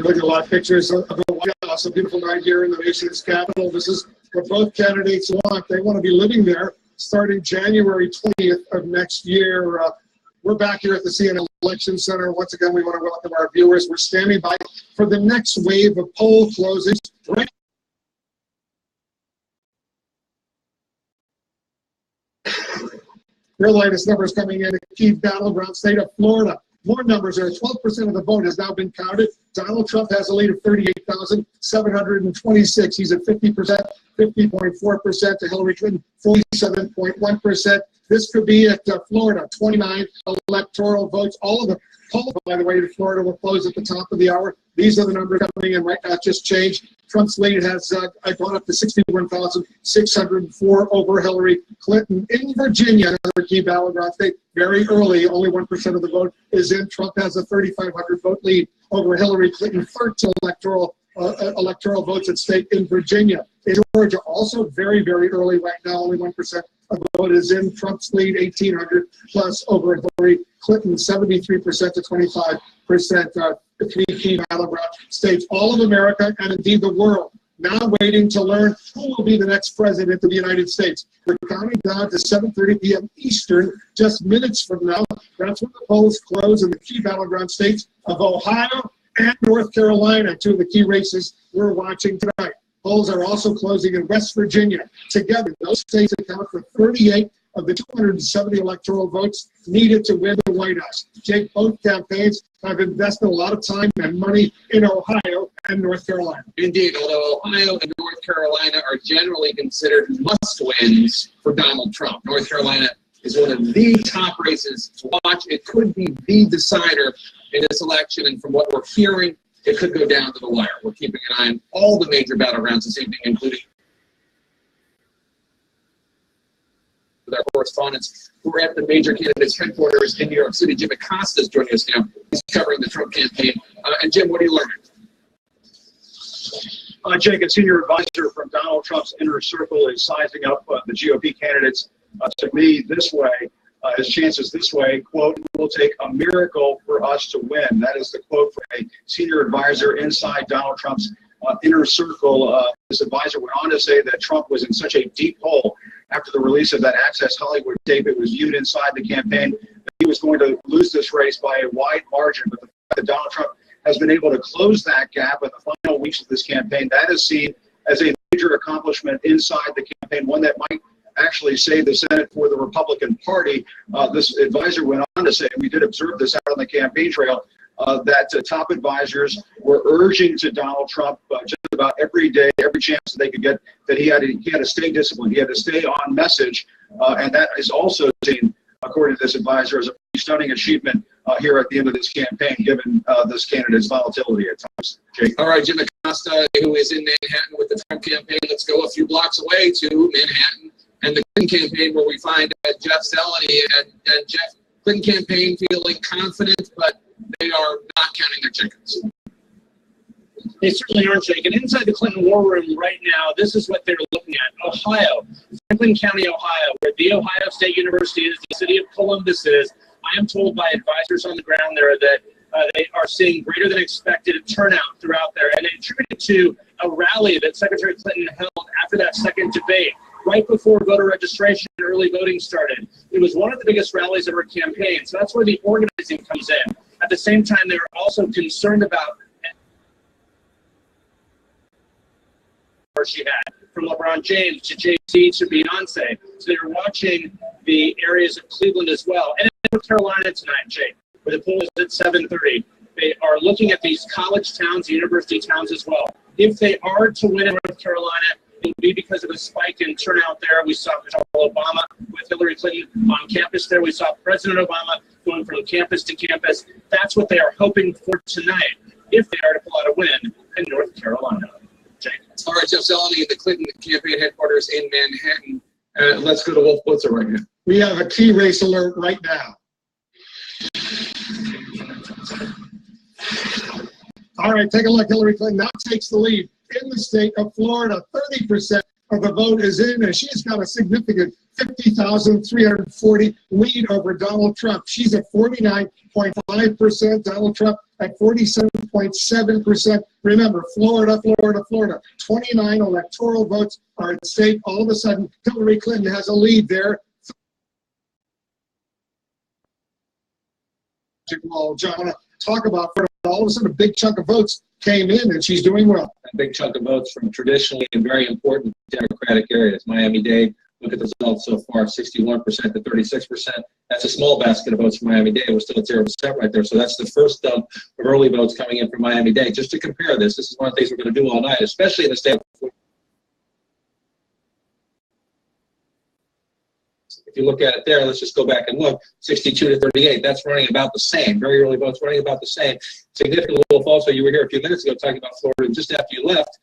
Look at a lot of pictures of the White House, a beautiful night here in the nation's capital. This is what both candidates want. They want to be living there starting January 20th of next year. We're back here at the CNN Election Center. Once again, we want to welcome our viewers. We're standing by for the next wave of poll closings. Right. Your latest numbers coming in, the key battleground state of Florida. More numbers are 12% of the vote has now been counted. Donald Trump has a lead of 38,726. He's at 50%, 50.4% to Hillary Clinton, 47.1%. This could be at Florida, 29 electoral votes. All of the polls, by the way, to Florida will close at the top of the hour. These are the numbers coming in right now, just changed. Trump's lead has gone up to 61,604 over Hillary Clinton. In Virginia, another key battleground state, very early, only 1% of the vote is in. Trump has a 3,500 vote lead over Hillary Clinton, 13 electoral votes at stake in Virginia. In Georgia, also very, very early right now, only 1% of the vote is in. Trump's lead, 1,800 plus over Hillary Clinton, 73% to 25%. The three key battleground states, all of America and indeed the world, now waiting to learn who will be the next president of the United States. We're counting down to 7:30 p.m. Eastern, just minutes from now. That's when the polls close in the key battleground states of Ohio and North Carolina, two of the key races we're watching tonight. Polls are also closing in West Virginia. Together, those states account for 38 of the 270 electoral votes needed to win the White House. Jake, both campaigns have invested a lot of time and money in Ohio and North Carolina. Indeed, although Ohio and North Carolina are generally considered must-wins for Donald Trump. North Carolina is one of the top races to watch. It could be the decider in this election, and from what we're hearing, it could go down to the wire. We're keeping an eye on all the major battlegrounds this evening, including with our correspondents who are at the major candidates' headquarters in New York City. Jim Acosta is joining us now. He's covering the Trump campaign. And Jim, what are you learning? Jake, a senior advisor from Donald Trump's inner circle is sizing up the GOP candidates to me this way. His chances this way, quote, "It will take a miracle for us to win." That is the quote from a senior advisor inside Donald Trump's inner circle. This advisor went on to say that Trump was in such a deep hole after the release of that Access Hollywood tape. It was viewed inside the campaign that he was going to lose this race by a wide margin. But the fact that Donald Trump has been able to close that gap in the final weeks of this campaign, that is seen as a major accomplishment inside the campaign, one that might actually save the Senate for the Republican Party. This advisor went on to say, and we did observe this out on the campaign trail, that top advisors were urging to Donald Trump just about every day, every chance that they could get, that he had to stay disciplined, he had to stay on message, and that is also seen, according to this advisor, as a pretty stunning achievement here at the end of this campaign, given this candidate's volatility at times. Jake. All right, Jim Acosta, who is in Manhattan with the Trump campaign. Let's go a few blocks away to Manhattan and the Clinton campaign, where we find Jeff Zeleny and Jeff Clinton campaign feeling confident, but they are not counting their chickens. They certainly aren't, Jake. And inside the Clinton war room right now, this is what they're looking at. Ohio, Franklin County, Ohio, where the Ohio State University is, the city of Columbus is. I am told by advisors on the ground there that they are seeing greater than expected turnout throughout there. And they attribute it to a rally that Secretary Clinton held after that second debate, right before voter registration and early voting started. It was one of the biggest rallies of her campaign. So that's where the organizing comes in. At the same time, they were also concerned about where she had, from LeBron James to Jay-Z to Beyonce. So they were watching the areas of Cleveland as well. And in North Carolina tonight, Jake, where the poll is at 7:30, they are looking at these college towns, university towns as well. If they are to win in North Carolina, it will be because of a spike in turnout there. We saw Michelle Obama with Hillary Clinton on campus there. We saw President Obama going from campus to campus. That's what they are hoping for tonight, if they are to pull out a win in North Carolina. Jake. All right, Jeff Zeleny, the Clinton campaign headquarters in Manhattan. Let's go to Wolf Blitzer right now. We have a key race alert right now. All right, take a look. Hillary Clinton now takes the lead in the state of Florida, 30% of the vote is in, and she's got a significant 50,340 lead over Donald Trump. She's at 49.5%, Donald Trump at 47.7%. Remember, Florida. 29 electoral votes are at stake. All of a sudden, Hillary Clinton has a lead there. Well, John, I want to talk about all of a sudden a big chunk of votes came in, and she's doing well. A big chunk of votes from traditionally and very important Democratic areas. Miami-Dade, look at the results so far, 61% to 36%. That's a small basket of votes from Miami-Dade. We're still at 0% right there. So that's the first dump of early votes coming in from Miami-Dade. Just to compare this is one of the things we're going to do all night, especially in the state of Florida. If you look at it there, let's just go back and look, 62 to 38, that's running about the same. Very early votes running about the same. Significant little also, you were here a few minutes ago talking about Florida, and just after you left,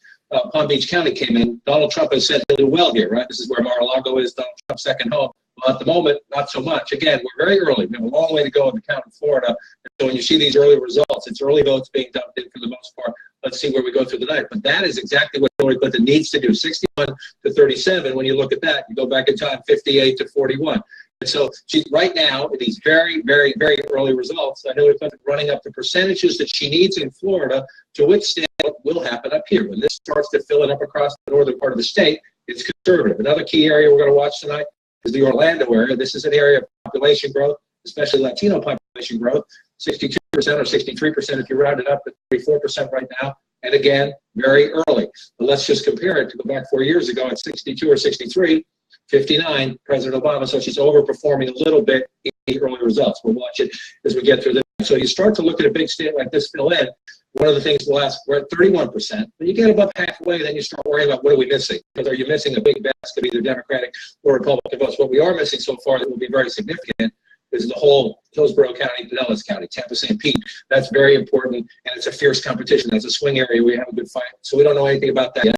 Palm Beach County came in. Donald Trump has said he'll do well here, right? This is where Mar-a-Lago is, Donald Trump's second home. Well, at the moment, not so much. Again, we're very early. We have a long way to go in the count in Florida. And so when you see these early results, it's early votes being dumped in for the most part. Let's see where we go through the night. But that is exactly what Hillary Clinton needs to do. 61 to 37, when you look at that, you go back in time, 58 to 41. And so she, right now, in these very, very, very early results, Hillary Clinton running up the percentages that she needs in Florida to withstand what will happen up here. When this starts to fill it up across the northern part of the state, it's conservative. Another key area we're going to watch tonight is the Orlando area. This is an area of population growth, especially Latino population growth, 62% or 63% if you round it up to 34% right now. And again, very early. But let's just compare it to go back 4 years ago at 62 or 63. 59, President Obama, so she's overperforming a little bit in the early results. We'll watch it as we get through this. So you start to look at a big state like this fill in. One of the things we're at 31%. When you get above halfway, then you start worrying about what are we missing? Because are you missing a big basket of either Democratic or Republican votes? What we are missing so far that will be very significant is the whole Hillsborough County, Pinellas County, Tampa, St. Pete. That's very important, and it's a fierce competition. That's a swing area where you have a good fight. So we don't know anything about that yet.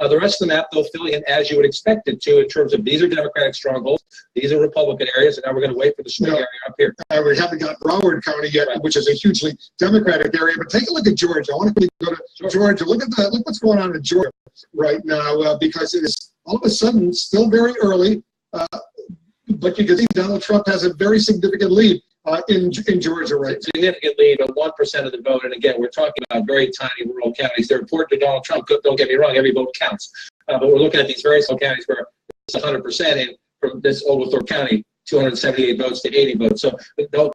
The rest of the map, they'll fill in as you would expect it to in terms of these are Democratic strongholds, these are Republican areas, and now we're going to wait for the swing area up here. We haven't got Broward County yet, which is a hugely Democratic area. But take a look at Georgia. I want to go to Georgia. Look what's going on in Georgia right now, because it is all of a sudden still very early. But you can see Donald Trump has a very significant lead in Georgia right now. Significant lead of 1% of the vote. And again, we're talking about very tiny rural counties. They're important to Donald Trump. Don't get me wrong, every vote counts. But we're looking at these very small counties where it's 100%. And from this Oglethorpe County, 278 votes to 80 votes. So no,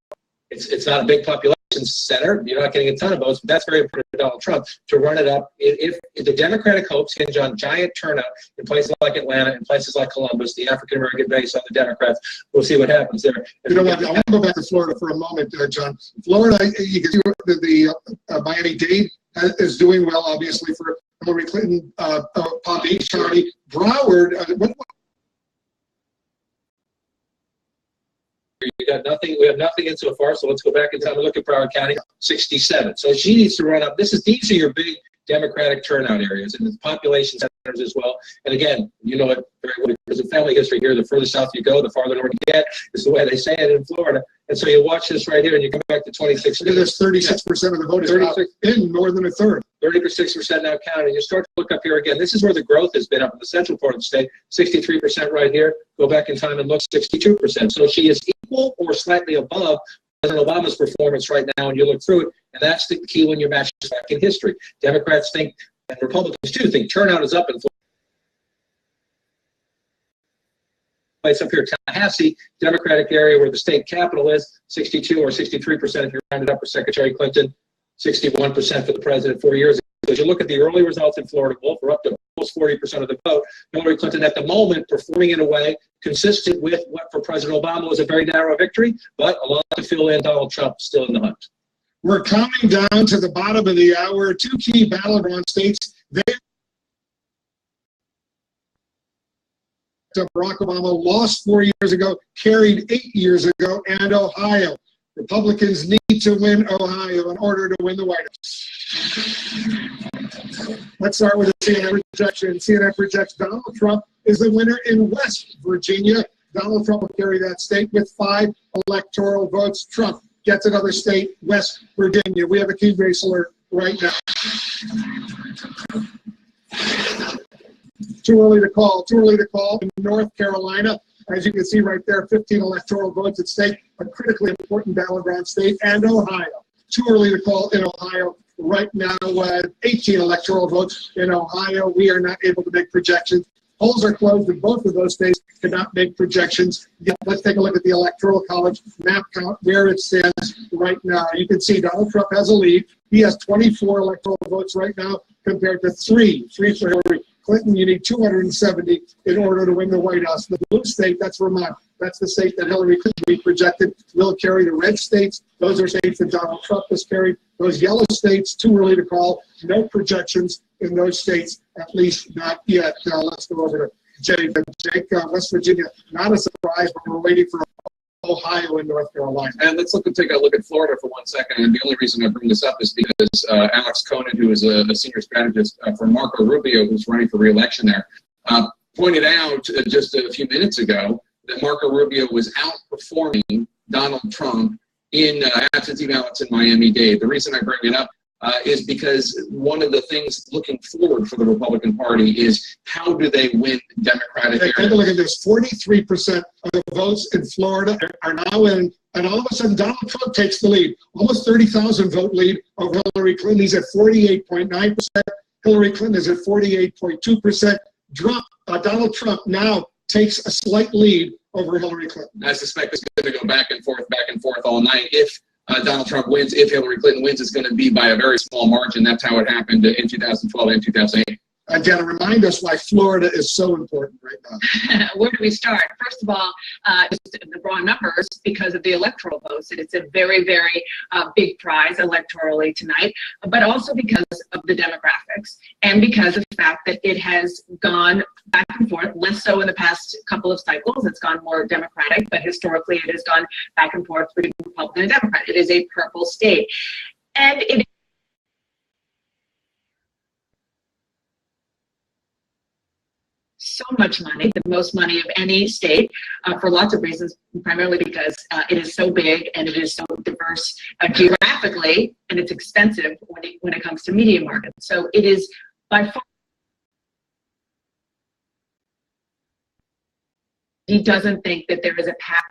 it's not a big population center. You're not getting a ton of votes, but that's very important to Donald Trump to run it up. If the Democratic hopes hinge on giant turnout in places like Atlanta and places like Columbus, the African-American base on the Democrats, we'll see what happens there. You know what? I want to go back to Florida for a moment, John. Florida, you can see the Miami-Dade is doing well, obviously, for Hillary Clinton. Palm Beach County, Broward. We got nothing. We have nothing in so far. So let's go back in time and look at Broward County, 67. So she needs to run up. These are your big Democratic turnout areas and the population centers as well. And again, you know it very well because of family history here. The further south you go, the farther north you get. Is the way they say it in Florida. And so you watch this right here, and you come back to 2016. There's 36% of the vote is in more than a third. 36% now counting. You start to look up here again. This is where the growth has been up in the central part of the state. 63% right here. Go back in time and look, 62%. So she is equal or slightly above President Obama's performance right now, and you look through it, and that's the key when you're matching back in history. Democrats think, and Republicans too, think turnout is up in Florida. Place up here, Tallahassee, Democratic area where the state capital is, 62 or 63% if you round it up for Secretary Clinton, 61% for the president 4 years ago. So as you look at the early results in Florida, Wolf, we're up to almost 40% of the vote. Hillary Clinton at the moment performing in a way consistent with what for President Obama was a very narrow victory, but a lot to fill in. Donald Trump still in the hunt. We're counting down to the bottom of the hour. Two key battleground states. Barack Obama lost 4 years ago, carried 8 years ago, and Ohio. Republicans need to win Ohio in order to win the White House. Let's start with the CNN projection. CNN projects Donald Trump is the winner in West Virginia. Donald Trump will carry that state with 5 electoral votes. Trump gets another state, West Virginia. We have a key race alert right now. Too early to call. Too early to call in North Carolina. As you can see right there, 15 electoral votes at stake, a critically important battleground state, and Ohio. Too early to call in Ohio. Right now, 18 electoral votes in Ohio. We are not able to make projections. Polls are closed in both of those states, cannot make projections. Yet, let's take a look at the Electoral College map count, where it stands right now. You can see Donald Trump has a lead. He has 24 electoral votes right now compared to three for Hillary Clinton. You need 270 in order to win the White House. The blue state, that's Vermont. That's the state that Hillary Clinton we projected will carry. The red states, those are states that Donald Trump has carried. Those yellow states, too early to call. No projections in those states, at least not yet. Let's go over to Jake. West Virginia, not a surprise, but we're waiting for Ohio and North Carolina. And let's take a look at Florida for 1 second. And the only reason I bring this up is because Alex Conan, who is a senior strategist for Marco Rubio, who's running for re-election there, pointed out just a few minutes ago that Marco Rubio was outperforming Donald Trump in absentee ballots in Miami-Dade. The reason I bring it up is because one of the things looking forward for the Republican Party is how do they win Democratic areas. Take a look at this. 43% of the votes in Florida are now in, and all of a sudden Donald Trump takes the lead. Almost 30,000 vote lead over Hillary Clinton. He's at 48.9%. Hillary Clinton is at 48.2%. Donald Trump now takes a slight lead over Hillary Clinton. I suspect it's going to go back and forth all night. If Donald Trump wins, if Hillary Clinton wins, it's going to be by a very small margin. That's how it happened in 2012 and 2008. Again, remind us why Florida is so important right now. Where do we start? First of all, just the raw numbers because of the electoral votes. It's a very, very big prize electorally tonight, but also because of the demographics and because of the fact that it has gone back and forth, less so in the past couple of cycles. It's gone more Democratic, but historically it has gone back and forth between Republican and Democrat. It is a purple state. And it so much money, the most money of any state, for lots of reasons, primarily because it is so big and it is so diverse geographically, and it's expensive when it comes to media markets. So it is by far. He doesn't think that there is a path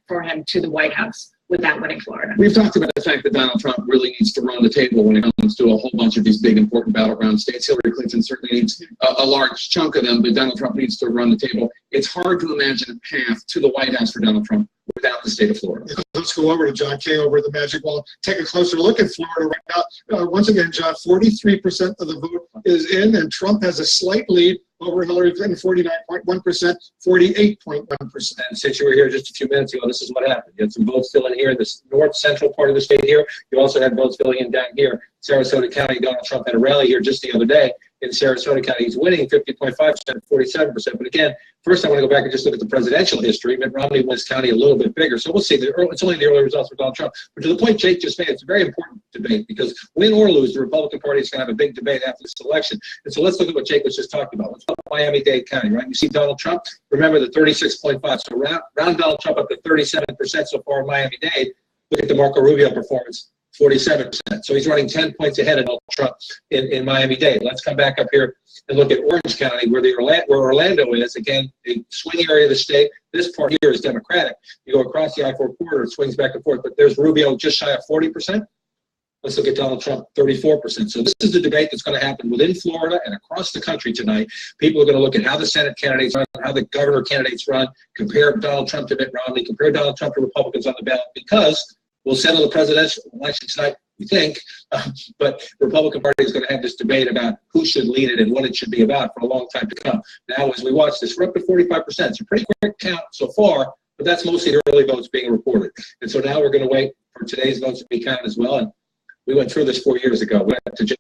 for him to the White House without winning Florida. We've talked about the fact that Donald Trump really needs to run the table when it comes to a whole bunch of these big, important battleground states. Hillary Clinton certainly needs a large chunk of them, but Donald Trump needs to run the table. It's hard to imagine a path to the White House for Donald Trump without the state of Florida. Let's go over to John Kay over at the Magic Wall. Take a closer look at Florida right now. Once again, John, 43% of the vote is in, and Trump has a slight lead over Hillary Clinton, 49.1%, 48.1%. And since you were here just a few minutes ago, this is what happened. You had some votes filling here in the north central part of the state here. You also had votes filling in down here. Sarasota County, Donald Trump had a rally here just the other day. In Sarasota County, he's winning 50.5%, 47%. But again, first I want to go back and just look at the presidential history. Mitt Romney wins county a little bit bigger. So we'll see. It's only the early results for Donald Trump. But to the point Jake just made, it's a very important debate because win or lose, the Republican Party is going to have a big debate after this election. And so let's look at what Jake was just talking about. Let's talk about Miami-Dade County, right? You see Donald Trump, remember the 36.5. So round Donald Trump up to 37% so far in Miami-Dade. Look at the Marco Rubio performance. 47%. So he's running 10 points ahead of Donald Trump in Miami-Dade. Let's come back up here and look at Orange County, where Orlando is. Again, a swing area of the state. This part here is Democratic. You go across the I-4 corridor, it swings back and forth. But there's Rubio just shy of 40%. Let's look at Donald Trump, 34%. So this is the debate that's going to happen within Florida and across the country tonight. People are going to look at how the Senate candidates run, how the governor candidates run, compare Donald Trump to Mitt Romney, compare Donald Trump to Republicans on the ballot, because we'll settle the presidential election tonight, we think, but the Republican Party is going to have this debate about who should lead it and what it should be about for a long time to come. Now, as we watch this, we're up to 45%. It's a pretty quick count so far, but that's mostly the early votes being reported. And so now we're going to wait for today's votes to be counted as well. And we went through this 4 years ago. We went to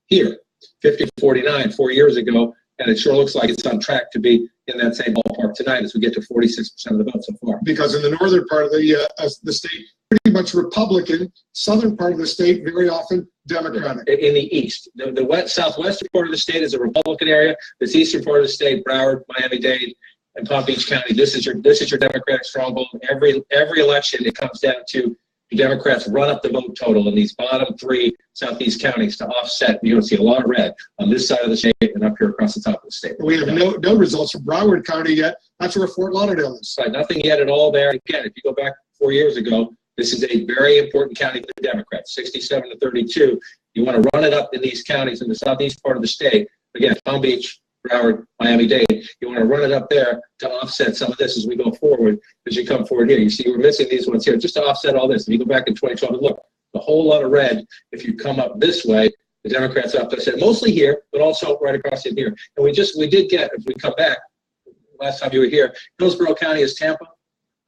here, 50-49, 4 years ago. And it sure looks like it's on track to be in that same ballpark tonight as we get to 46% of the vote so far. Because in the northern part of the state, pretty much Republican. Southern part of the state, very often Democratic. In the east, the southwestern part of the state is a Republican area. This eastern part of the state, Broward, Miami-Dade, and Palm Beach County. This is your Democratic stronghold. Every election, it comes down to The Democrats run up the vote total in these bottom three southeast counties to offset. You're going to see a lot of red on this side of the state and up here across the top of the state. We have no results from Broward County yet. That's where Fort Lauderdale is. Right, nothing yet at all there. Again, if you go back 4 years ago, this is a very important county for the Democrats, 67 to 32. You want to run it up in these counties in the southeast part of the state. Again, Palm Beach, Broward, Miami-Dade. You want to run it up there to offset some of this as we go forward, as you come forward here. You see we're missing these ones here just to offset all this. If you go back in 2012 and look, a whole lot of red. If you come up this way, the Democrats up there said mostly here, but also right across in here. And we did get, if we come back, last time you were here, Hillsborough County is Tampa.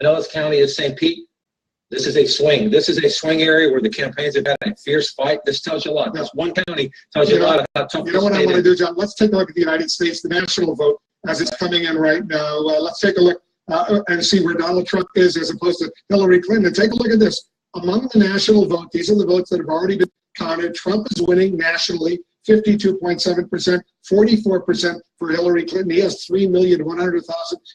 Pinellas County is St. Pete. This is a swing. This is a swing area where the campaigns have had a fierce fight. This tells you a lot. This one county tells you a lot of how tough. You know what I want to do, John? Let's take a look at the United States, the national vote, as it's coming in right now. Let's take a look and see where Donald Trump is as opposed to Hillary Clinton. Take a look at this. Among the national vote, these are the votes that have already been counted. Trump is winning nationally, 52.7%, 44% for Hillary Clinton. He has 3,100,000.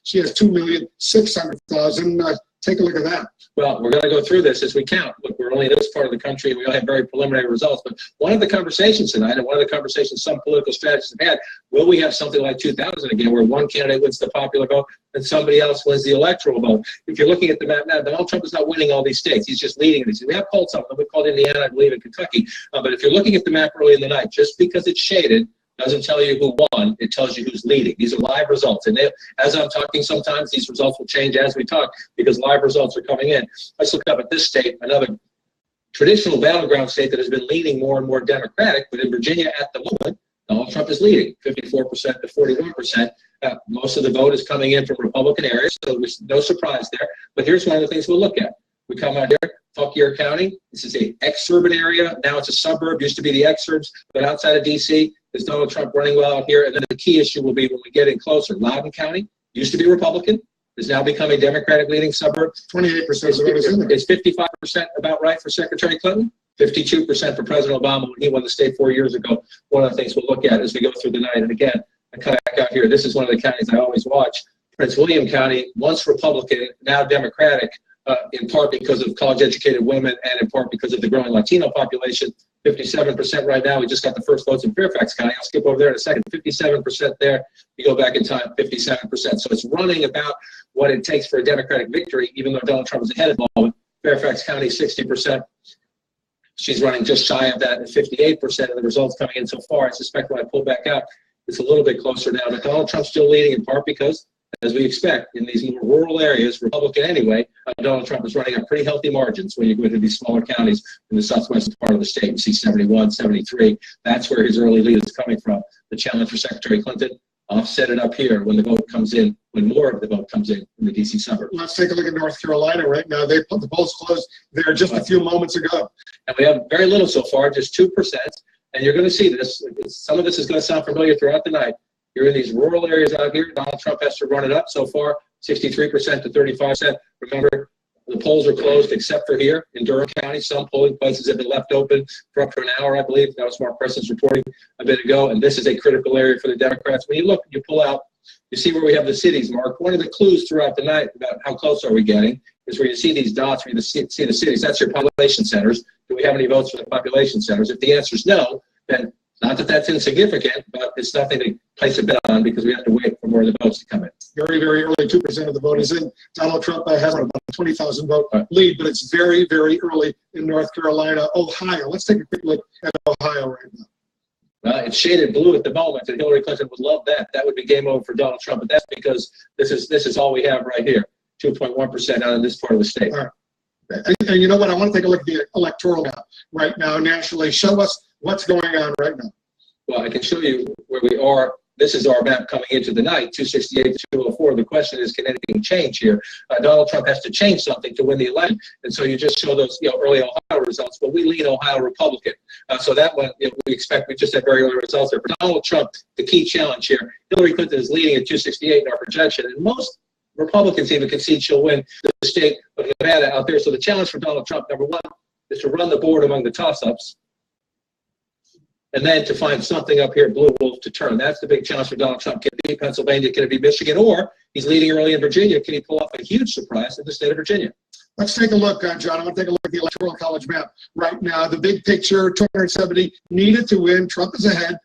She has 2,600,000. Take a look at that. Well, we're going to go through this as we count. Look, we're only in this part of the country, and we all have very preliminary results. But one of the conversations tonight, and one of the conversations some political strategists have had, will we have something like 2000 again, where one candidate wins the popular vote and somebody else wins the electoral vote? If you're looking at the map now, Donald Trump is not winning all these states. He's just leading these. We have called some of them. We called Indiana, I believe, and Kentucky. But if you're looking at the map early in the night, just because it's shaded doesn't tell you who won, it tells you who's leading. These are live results. And as I'm talking, sometimes these results will change as we talk because live results are coming in. Let's look up at this state, another traditional battleground state that has been leaning more and more Democratic, but in Virginia at the moment, Donald Trump is leading, 54% to 41%. Most of the vote is coming in from Republican areas, so there's no surprise there. But here's one of the things we'll look at. We come out here, Fauquier County. This is a exurban area. Now it's a suburb. Used to be the exurbs, but outside of D.C. is Donald Trump running well out here. And then the key issue will be when we get in closer. Loudoun County used to be Republican, is now become a Democratic leading suburb. 28% of the vote is in there. Is 55% about right for Secretary Clinton? 52% for President Obama when he won the state 4 years ago. One of the things we'll look at as we go through the night. And again, I come back out here. This is one of the counties I always watch. Prince William County, once Republican, now Democratic. In part because of college-educated women and in part because of the growing Latino population. 57% right now. We just got the first votes in Fairfax County. I'll skip over there in a second. 57% there. You go back in time, 57%. So it's running about what it takes for a Democratic victory, even though Donald Trump is ahead at the moment. Fairfax County, 60%. She's running just shy of that at 58% of the results coming in so far. I suspect when I pull back out, it's a little bit closer now. But Donald Trump's still leading in part because, as we expect, in these more rural areas, Republican anyway, Donald Trump is running on pretty healthy margins when you go into these smaller counties in the southwestern part of the state. You see 71, 73. That's where his early lead is coming from. The challenge for Secretary Clinton, offset it up here when the vote comes in, when more of the vote comes in the D.C. suburbs. Let's take a look at North Carolina right now. The polls closed there just a few moments ago. And we have very little so far, just 2%. And you're going to see this. Some of this is going to sound familiar throughout the night. You're in these rural areas out here. Donald Trump has to run it up so far, 63% to 35%. Remember, the polls are closed except for here in Durham County. Some polling places have been left open for up to an hour, I believe. That was Mark Preston's reporting a bit ago. And this is a critical area for the Democrats. When you look, you pull out, you see where we have the cities, Mark. One of the clues throughout the night about how close are we getting is where you see these dots, where you see the cities. That's your population centers. Do we have any votes for the population centers? If the answer is no, then not that that's insignificant, but it's nothing to place a bet on because we have to wait for more of the votes to come in. Very, very early. 2% of the vote is in. Donald Trump has about a 20,000 vote lead, but it's very, very early in North Carolina. Ohio. Let's take a quick look at Ohio right now. It's shaded blue at the moment, and Hillary Clinton would love that. That would be game over for Donald Trump, but that's because this is all we have right here, 2.1% out in this part of the state. All right. And you know what? I want to take a look at the electoral map right now nationally. Show us what's going on right now. Well, I can show you where we are. This is our map coming into the night, 268 to 204. The question is, can anything change here? Donald Trump has to change something to win the election. And so you just show those early Ohio results. But we lean Ohio Republican. So that one, we expect we just had very early results there. For Donald Trump, the key challenge here, Hillary Clinton is leading at 268 in our projection. And most Republicans even concede she'll win the state of Nevada out there. So the challenge for Donald Trump, number one, is to run the board among the toss-ups. And then to find something up here, Blue Wolf, to turn. That's the big challenge for Donald Trump. Can it be Pennsylvania? Can it be Michigan? Or he's leading early in Virginia. Can he pull off a huge surprise in the state of Virginia? Let's take a look, John. I want to take a look at the Electoral College map right now. The big picture, 270 needed to win. Trump is ahead.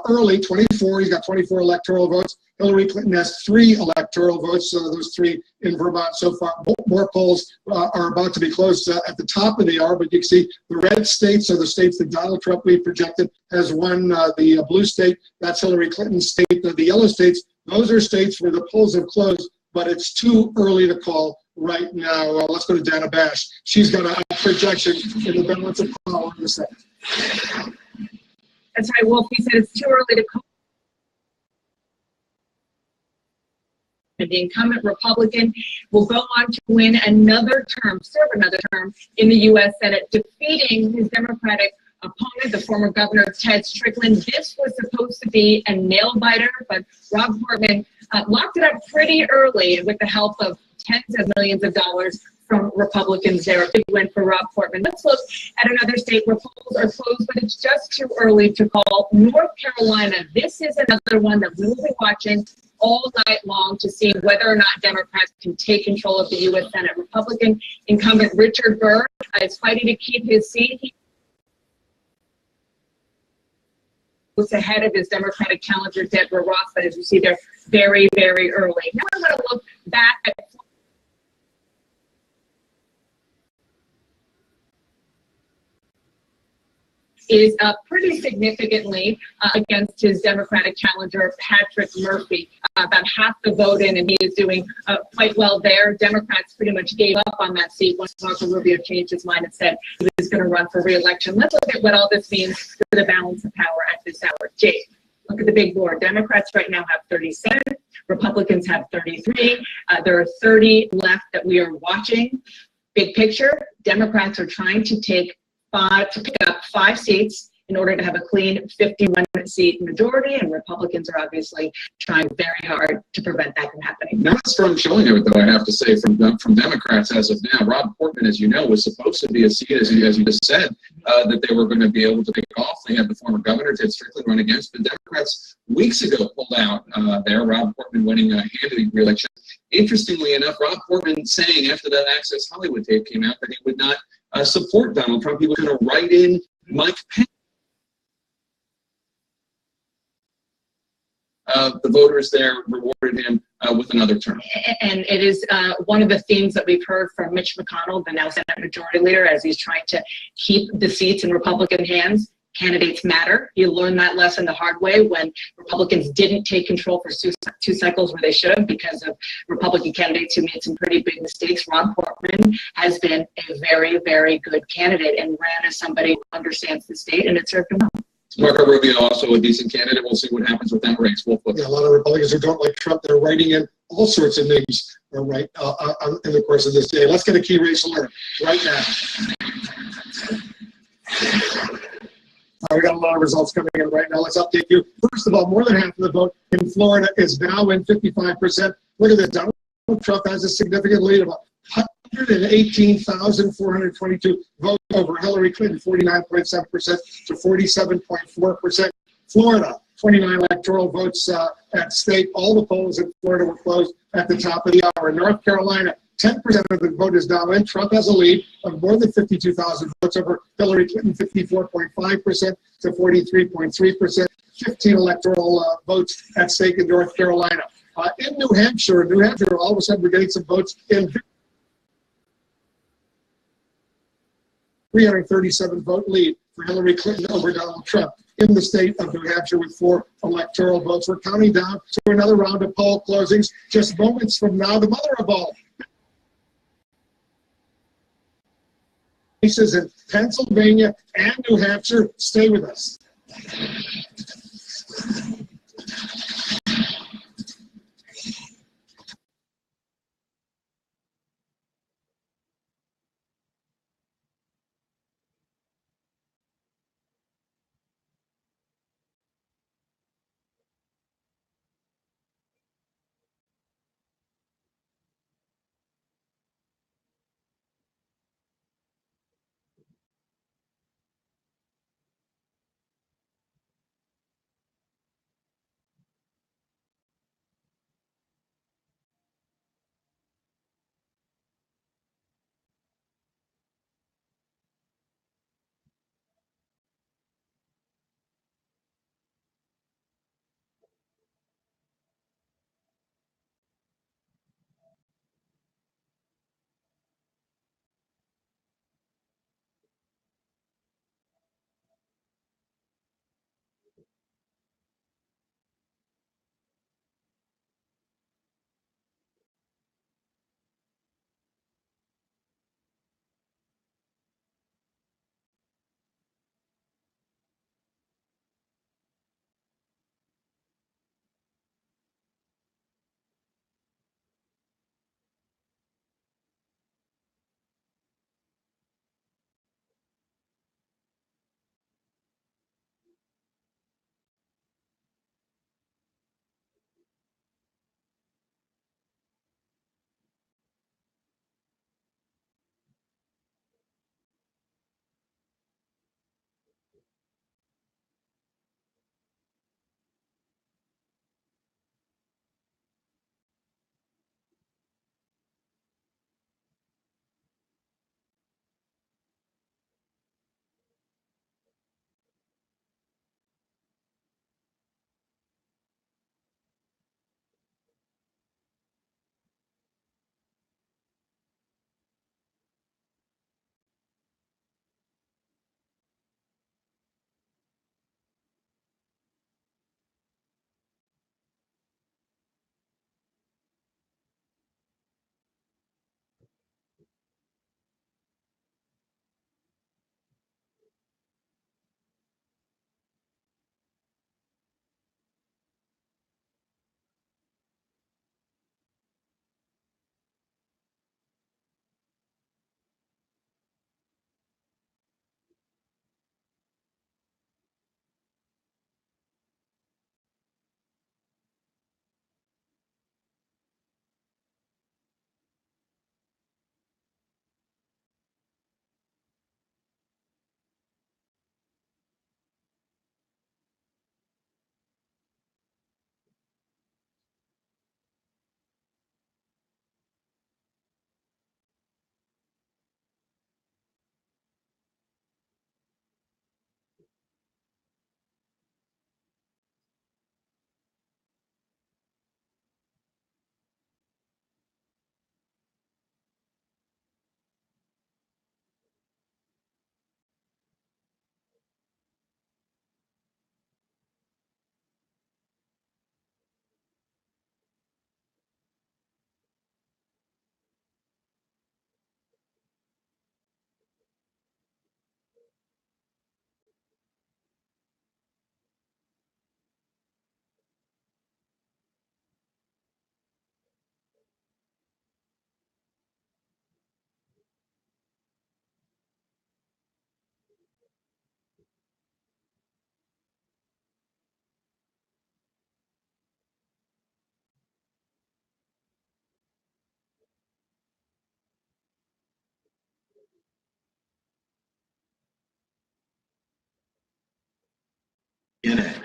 Early, 24. He's got 24 electoral votes. Hillary Clinton has 3 electoral votes. So those 3 in Vermont so far. More polls are about to be closed at the top of the hour, but you can see the red states are the states that Donald Trump, we projected, has won. The blue state, that's Hillary Clinton's state. The yellow states, those are states where the polls have closed, but it's too early to call right now. Let's go to Dana Bash. She's got a projection in the balance of power in the Senate. That's right, Wolf. He said it's too early to call. The incumbent Republican will go on to win another term, serve another term in the U.S. Senate, defeating his Democratic opponent, the former governor Ted Strickland. This was supposed to be a nail-biter, but Rob Portman locked it up pretty early with the help of tens of millions of dollars from Republicans there. A big win for Rob Portman. Let's look at another state where polls are closed, but it's just too early to call. North Carolina. This is another one that we will be watching all night long to see whether or not Democrats can take control of the U.S. Senate. Republican incumbent Richard Burr is fighting to keep his seat. He was ahead of his Democratic challenger, Deborah Ross, but as you see, they're very, very early. Now I'm going to look back at is pretty significantly against his Democratic challenger, Patrick Murphy. About half the vote in, and he is doing quite well there. Democrats pretty much gave up on that seat once Marco Rubio changed his mind and said he was going to run for re-election. Let's look at what all this means for the balance of power at this hour. Jake, look at the big board. Democrats right now have 37. Republicans have 33. There are 30 left that we are watching. Big picture, Democrats are trying to pick up 5 seats in order to have a clean 51-seat majority, and Republicans are obviously trying very hard to prevent that from happening. Not a strong showing of it, though, I have to say, from Democrats as of now. Rob Portman, as you know, was supposed to be a seat, as you just said, that they were going to be able to pick off. They had the former governor, Ted Strickland, run against, but Democrats weeks ago pulled out there. Rob Portman winning handily re-election. Interestingly enough, Rob Portman saying after that Access Hollywood tape came out that he would not support Donald Trump. He was going to write in Mike Pence. The voters there rewarded him with another term. And it is one of the themes that we've heard from Mitch McConnell, the now Senate Majority Leader, as he's trying to keep the seats in Republican hands. Candidates matter. You learned that lesson the hard way when Republicans didn't take control for 2 cycles where they should have because of Republican candidates who made some pretty big mistakes. Rob Portman has been a very, very good candidate and ran as somebody who understands the state, and it served him well. Marco Rubio, also a decent candidate. We'll see what happens with that race. We'll flip. Yeah, a lot of Republicans who don't like Trump, they're writing in all sorts of names in the course of this day. Let's get a key race alert right now. We got a lot of results coming in right now. Let's update you. First of all, more than half of the vote in Florida is now in 55%. Look at this. Donald Trump has a significant lead of 118,422 votes over Hillary Clinton, 49.7% to 47.4%. Florida, 29 electoral votes at stake. All the polls in Florida were closed at the top of the hour. In North Carolina, 10% of the vote is now in. Trump has a lead of more than 52,000 votes over Hillary Clinton, 54.5% to 43.3%. 15 electoral votes at stake in North Carolina. In New Hampshire, all of a sudden we're getting some votes in 337 vote lead for Hillary Clinton over Donald Trump in the state of New Hampshire with 4 electoral votes. We're counting down to another round of poll closings just moments from now. The mother of all races in Pennsylvania and New Hampshire. Stay with us. Get it.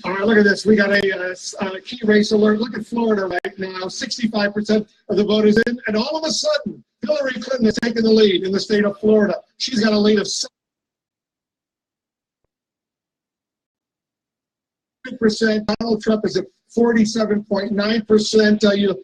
All right, look at this. We got a key race alert. Look at Florida right now. 65% of the vote is in. And all of a sudden, Hillary Clinton is taking the lead in the state of Florida. She's got a lead of 7%. Donald Trump is at 47.9%.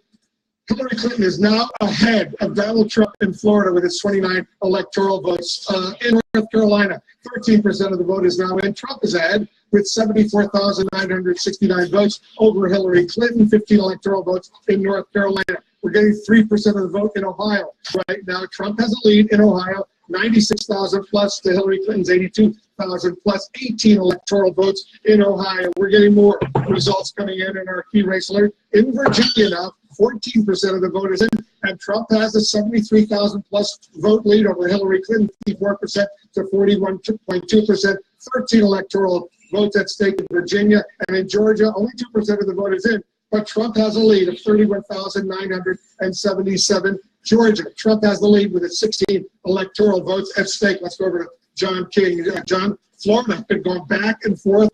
Hillary Clinton is now ahead of Donald Trump in Florida with its 29 electoral votes. In North Carolina, 13% of the vote is now in. Trump is ahead with 74,969 votes over Hillary Clinton, 15 electoral votes in North Carolina. We're getting 3% of the vote in Ohio right now. Trump has a lead in Ohio, 96,000 plus to Hillary Clinton's 82,000 plus, 18 electoral votes in Ohio. We're getting more results coming in our key race alert. In Virginia now, 14% of the vote is in, and Trump has a 73,000 plus vote lead over Hillary Clinton, 54% to 41.2%, 13 electoral votes at stake in Virginia, and in Georgia, only 2% of the vote is in, but Trump has a lead of 31,977. Georgia, Trump has the lead with its 16 electoral votes at stake. Let's go over to John King. John, Florida has been going back and forth.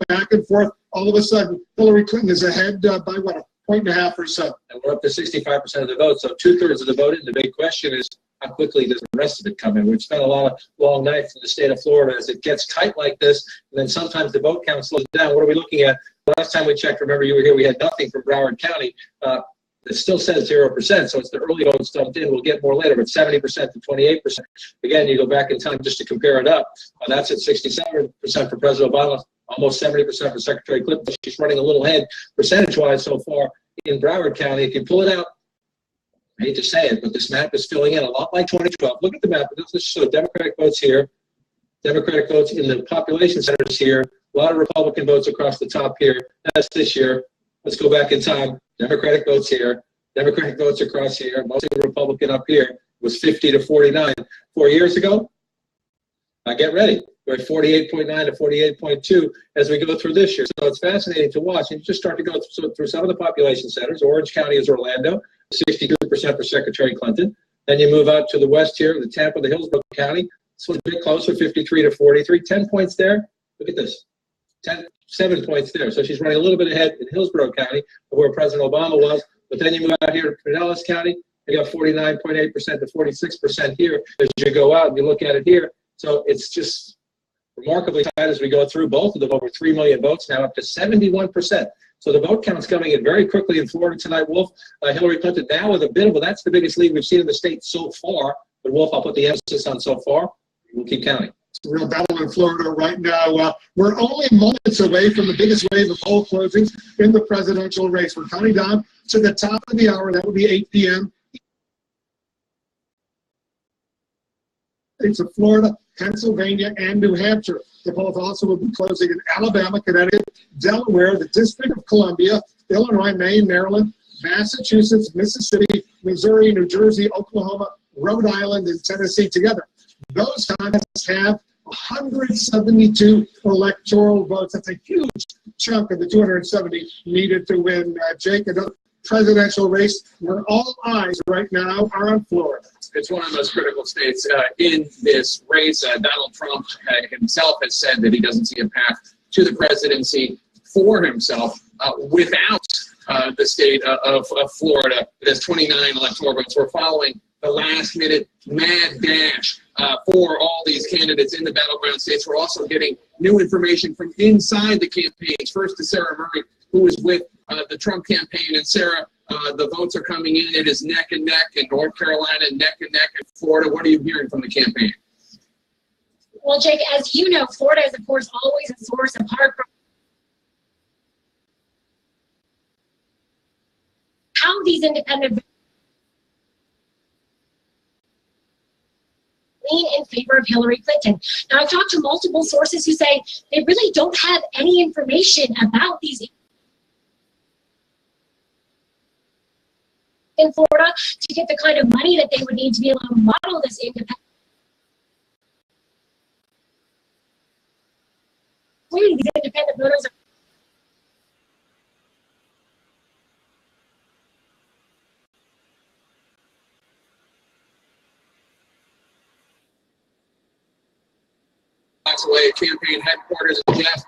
All of a sudden, Hillary Clinton is ahead by what, a point and a half or so. And we're up to 65% of the vote, so 2/3 of the vote. And the big question is, how quickly does the rest of it come in? We've spent a lot of long nights in the state of Florida as it gets tight like this, and then sometimes the vote count slows down. What are we looking at? Last time we checked, remember you were here, we had nothing from Broward County. It still says 0%, so it's the early votes dumped in. We'll get more later, but 70% to 28%. Again, you go back in time just to compare it up. That's at 67% for President Obama, almost 70% for Secretary Clinton. She's running a little ahead percentage-wise so far in Broward County. If you pull it out, I hate to say it, but this map is filling in a lot like 2012. Look at the map. This shows Democratic votes here, Democratic votes in the population centers here, a lot of Republican votes across the top here. That's this year. Let's go back in time. Democratic votes here, Democratic votes across here, mostly Republican up here. It was 50 to 49. 4 years ago, get ready. We're at 48.9 to 48.2 as we go through this year. So it's fascinating to watch. And you just start to go through some of the population centers. Orange County is Orlando, 62% for Secretary Clinton. Then you move out to the west here, the Tampa, the Hillsborough County. This one's a bit closer, 53 to 43. 10 points there. Look at this. 7 points there. So she's running a little bit ahead in Hillsborough County of where President Obama was. But then you move out here to Pinellas County. You got 49.8% to 46% here as you go out and you look at it here. So it's just remarkably tight as we go through. Both of them over 3 million votes, now up to 71%. So the vote count's coming in very quickly in Florida tonight, Wolf. Hillary Clinton now with a bit of that's the biggest lead we've seen in the state so far. But Wolf, I'll put the emphasis on so far. We'll keep counting. It's a real battle in Florida right now. We're only moments away from the biggest wave of poll closings in the presidential race. We're counting down to the top of the hour. That would be 8 p.m. States of Florida, Pennsylvania, and New Hampshire. The polls also will be closing in Alabama, Connecticut, Delaware, the District of Columbia, Illinois, Maine, Maryland, Massachusetts, Mississippi, Missouri, New Jersey, Oklahoma, Rhode Island, and Tennessee together. Those contests have 172 electoral votes. That's a huge chunk of the 270 needed to win. Jake, a presidential race where all eyes right now are on Florida. It's one of the most critical states in this race. Donald Trump himself has said that he doesn't see a path to the presidency for himself without the state of Florida. It has 29 electoral votes. We're following the last-minute mad dash for all these candidates in the battleground states. We're also getting new information from inside the campaigns. First to Sarah Murray, who is with the Trump campaign. And Sarah, the votes are coming in. It is neck and neck in North Carolina, neck and neck in Florida. What are you hearing from the campaign? Well, Jake, as you know, Florida is, of course, always a source of heartburn. How these independent lean in favor of Hillary Clinton. Now, I've talked to multiple sources who say they really don't have any information about these in Florida to get the kind of money that they would need to be able to model this independent. These independent voters are Democrats away at campaign headquarters. And Jeff,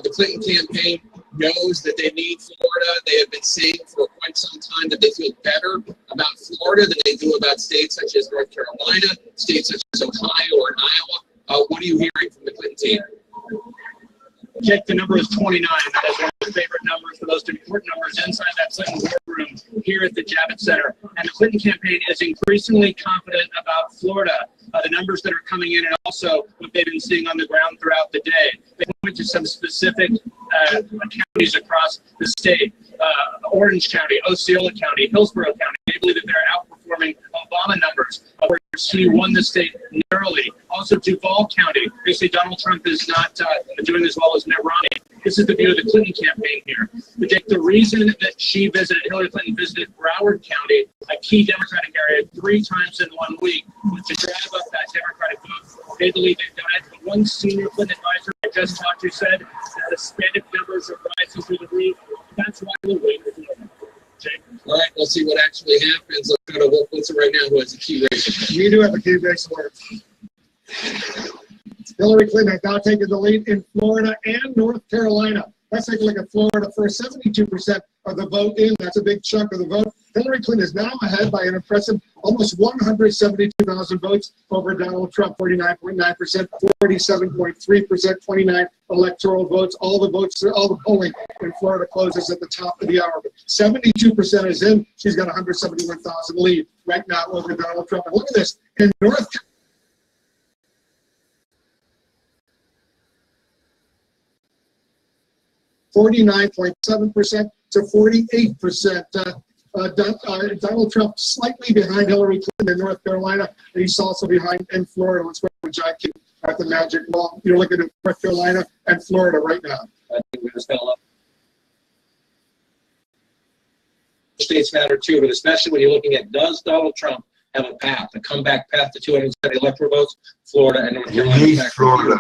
the Clinton campaign knows that they need Florida. They have been saying for quite some time that they feel better about Florida than they do about states such as North Carolina, states such as Ohio or Iowa. What are you hearing from the Clinton team? Jake, the number is 29. That is one of my favorite numbers, the most important numbers inside that Clinton boardroom here at the Javits Center. And the Clinton campaign is increasingly confident about Florida, the numbers that are coming in, and also what they've been seeing on the ground throughout the day. They point to some specific counties across the state. Orange County, Osceola County, Hillsborough County. They believe that they're outperforming Obama numbers, where he won the state narrowly. Also, Duval County. They say Donald Trump is not doing as well as Mitt Romney. This is the view of the Clinton campaign here. But Jake, the reason that Hillary Clinton visited Broward County, a key Democratic area, 3 times in 1 week, was to drive up that Democratic vote. They believe they've done it. One senior Clinton advisor I just talked to said that Hispanic numbers are rising through the roof. That's why we're waiting for them. Jake. All right, we'll see what actually happens. Let's go to Wolf Blitzer right now, who has a key race. We do have a key race alert. Hillary Clinton has now taken the lead in Florida and North Carolina. Let's take a look at Florida first. 72% of the vote in. That's a big chunk of the vote. Hillary Clinton is now ahead by an impressive almost 172,000 votes over Donald Trump, 49.9%, 47.3%, 29 electoral votes. All the polling in Florida closes at the top of the hour. But 72% is in. She's got 171,000 lead right now over Donald Trump. And look at this. In North Carolina, 49.7% to 48%. Donald Trump slightly behind Hillary Clinton in North Carolina, and he's also behind in Florida. Let's go with John King at the Magic Wall. You're looking at North Carolina and Florida right now. I think we're going to spend a lot. States matter too, but especially when you're looking at, does Donald Trump have a path, a comeback path to 270 electoral votes? Florida and North Carolina. He needs Florida.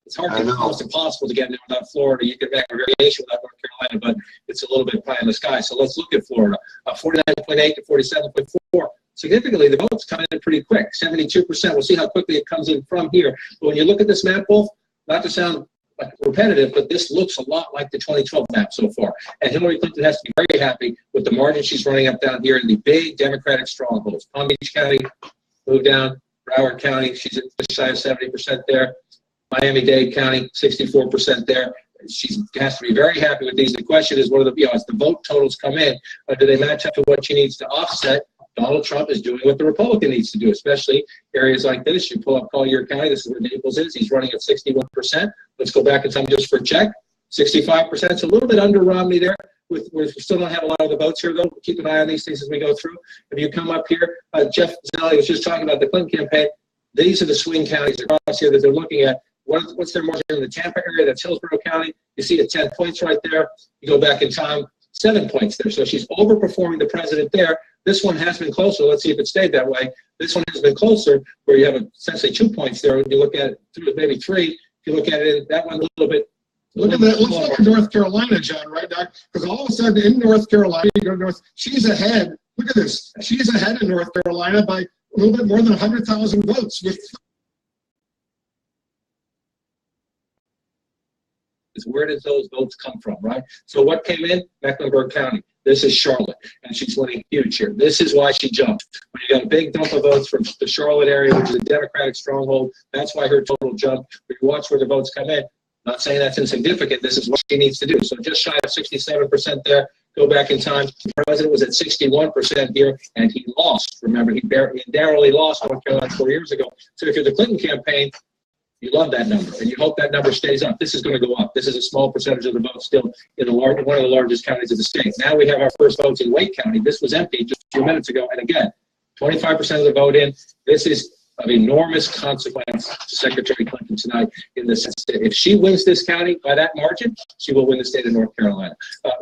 It's hard to, almost impossible to get there without Florida. You can make a variation without North Carolina, but it's a little bit pie in the sky. So let's look at Florida. 49.8 to 47.4. Significantly, the votes come in pretty quick. 72%. We'll see how quickly it comes in from here. But when you look at this map, Wolf, not to sound like repetitive, but this looks a lot like the 2012 map so far. And Hillary Clinton has to be very happy with the margin she's running up down here in the big Democratic strongholds. Palm Beach County, move down. Broward County, she's at just shy of 70% there. Miami-Dade County, 64% there. She has to be very happy with these. The question is, what are the, as the vote totals come in, do they match up to what she needs to offset? Donald Trump is doing what the Republican needs to do, especially areas like this. You pull up Collier County, this is where Naples is. He's running at 61%. Let's go back in time just for a check. 65%. It's a little bit under Romney there. We still don't have a lot of the votes here, though. Keep an eye on these things as we go through. If you come up here, Jeff Zelli was just talking about the Clinton campaign. These are the swing counties across here that they're looking at. What's their margin in the Tampa area? That's Hillsborough County. You see it 10 points right there. You go back in time, 7 points there. So she's overperforming the president there. This one has been closer. Let's see if it stayed that way. This one has been closer, where you have essentially 2 points there. When you look at it, maybe 3. If you look at it, that one a little bit. Look at that. Let's look at North Carolina, John, right now. Because all of a sudden in North Carolina, you go north, she's ahead. Look at this. She's ahead in North Carolina by a little bit more than 100,000 votes. Is where does those votes come from, right? So what came in? Mecklenburg County. This is Charlotte, and she's winning huge here. This is why she jumped. When you got a big dump of votes from the Charlotte area, which is a Democratic stronghold, that's why her total jumped. But you watch where the votes come in. Not saying that's insignificant. This is what she needs to do. So just shy of 67% there. Go back in time. The president was at 61% here, and he lost. Remember, he narrowly lost North Carolina 4 years ago. So if you're the Clinton campaign, you love that number, and you hope that number stays up. This is going to go up. This is a small percentage of the vote still in one of the largest counties of the state. Now we have our first votes in Wake County. This was empty just a few minutes ago. And again, 25% of the vote in. This is of enormous consequence to Secretary Clinton tonight in the sense that if she wins this county by that margin, she will win the state of North Carolina.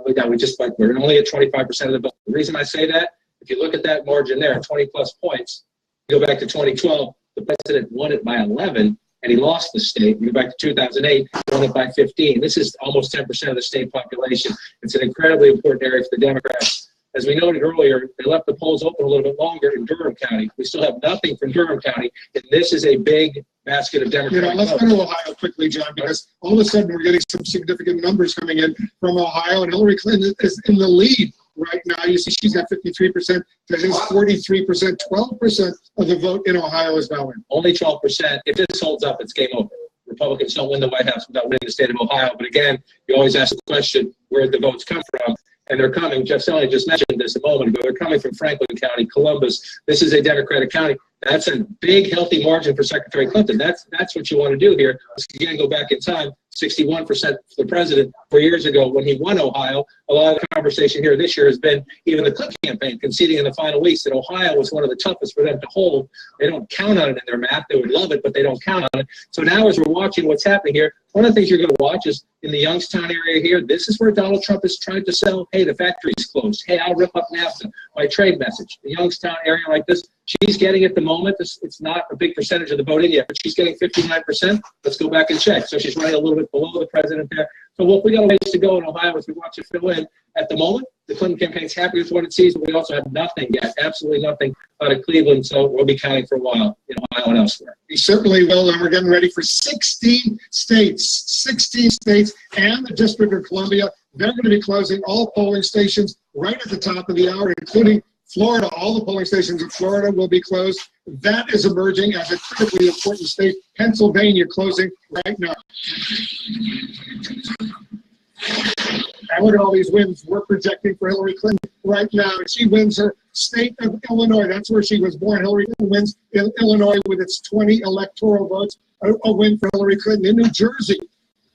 We're only at 25% of the vote. The reason I say that, if you look at that margin there, 20-plus points, you go back to 2012, the president won it by 11. And he lost the state. You go back to 2008, won it by 15. This is almost 10% of the state population. It's an incredibly important area for the Democrats. As we noted earlier, they left the polls open a little bit longer in Durham County. We still have nothing from Durham County, and this is a big basket of Democratic Let's votes. go to Ohio quickly, John, because all of a sudden we're getting some significant numbers coming in from Ohio, and Hillary Clinton is in the lead right now. You see she's got 53% to his 43%, 12% of the vote in Ohio is now in. Only 12%. If this holds up, it's game over. Republicans don't win the White House without winning the state of Ohio. But again, you always ask the question, where did the votes come from? And they're coming, Jeff Zeleny just mentioned this a moment ago, they're coming from Franklin County, Columbus. This is a Democratic county. That's a big, healthy margin for Secretary Clinton. That's what you want to do here. Let's again go back in time. 61% for the president 4 years ago when he won Ohio. A lot of the conversation here this year has been even the Clinton campaign conceding in the final weeks that Ohio was one of the toughest for them to hold. They don't count on it in their map. They would love it, but they don't count on it. So now as we're watching what's happening here, one of the things you're going to watch is in the Youngstown area here, this is where Donald Trump is trying to sell, hey, the factory's closed. Hey, I'll rip up NAFTA, my trade message. The Youngstown area like this, she's getting at the moment, it's not a big percentage of the vote in yet, but she's getting 59%. Let's go back and check. So she's running a little bit below the president there. So we got a ways to go in Ohio as we watch it fill in. At the moment, the Clinton campaign's happy with what it sees, but we also have nothing yet, absolutely nothing out of Cleveland. So we'll be counting for a while in Ohio and elsewhere. We certainly will, and we're getting ready for 16 states, and the District of Columbia. They're going to be closing all polling stations right at the top of the hour, including Florida. All the polling stations in Florida will be closed. That is emerging as a critically important state. Pennsylvania closing right now. And look at all these wins we're projecting for Hillary Clinton right now. She wins her state of Illinois. That's where she was born. Hillary Clinton wins in Illinois with its 20 electoral votes. A win for Hillary Clinton. In New Jersey,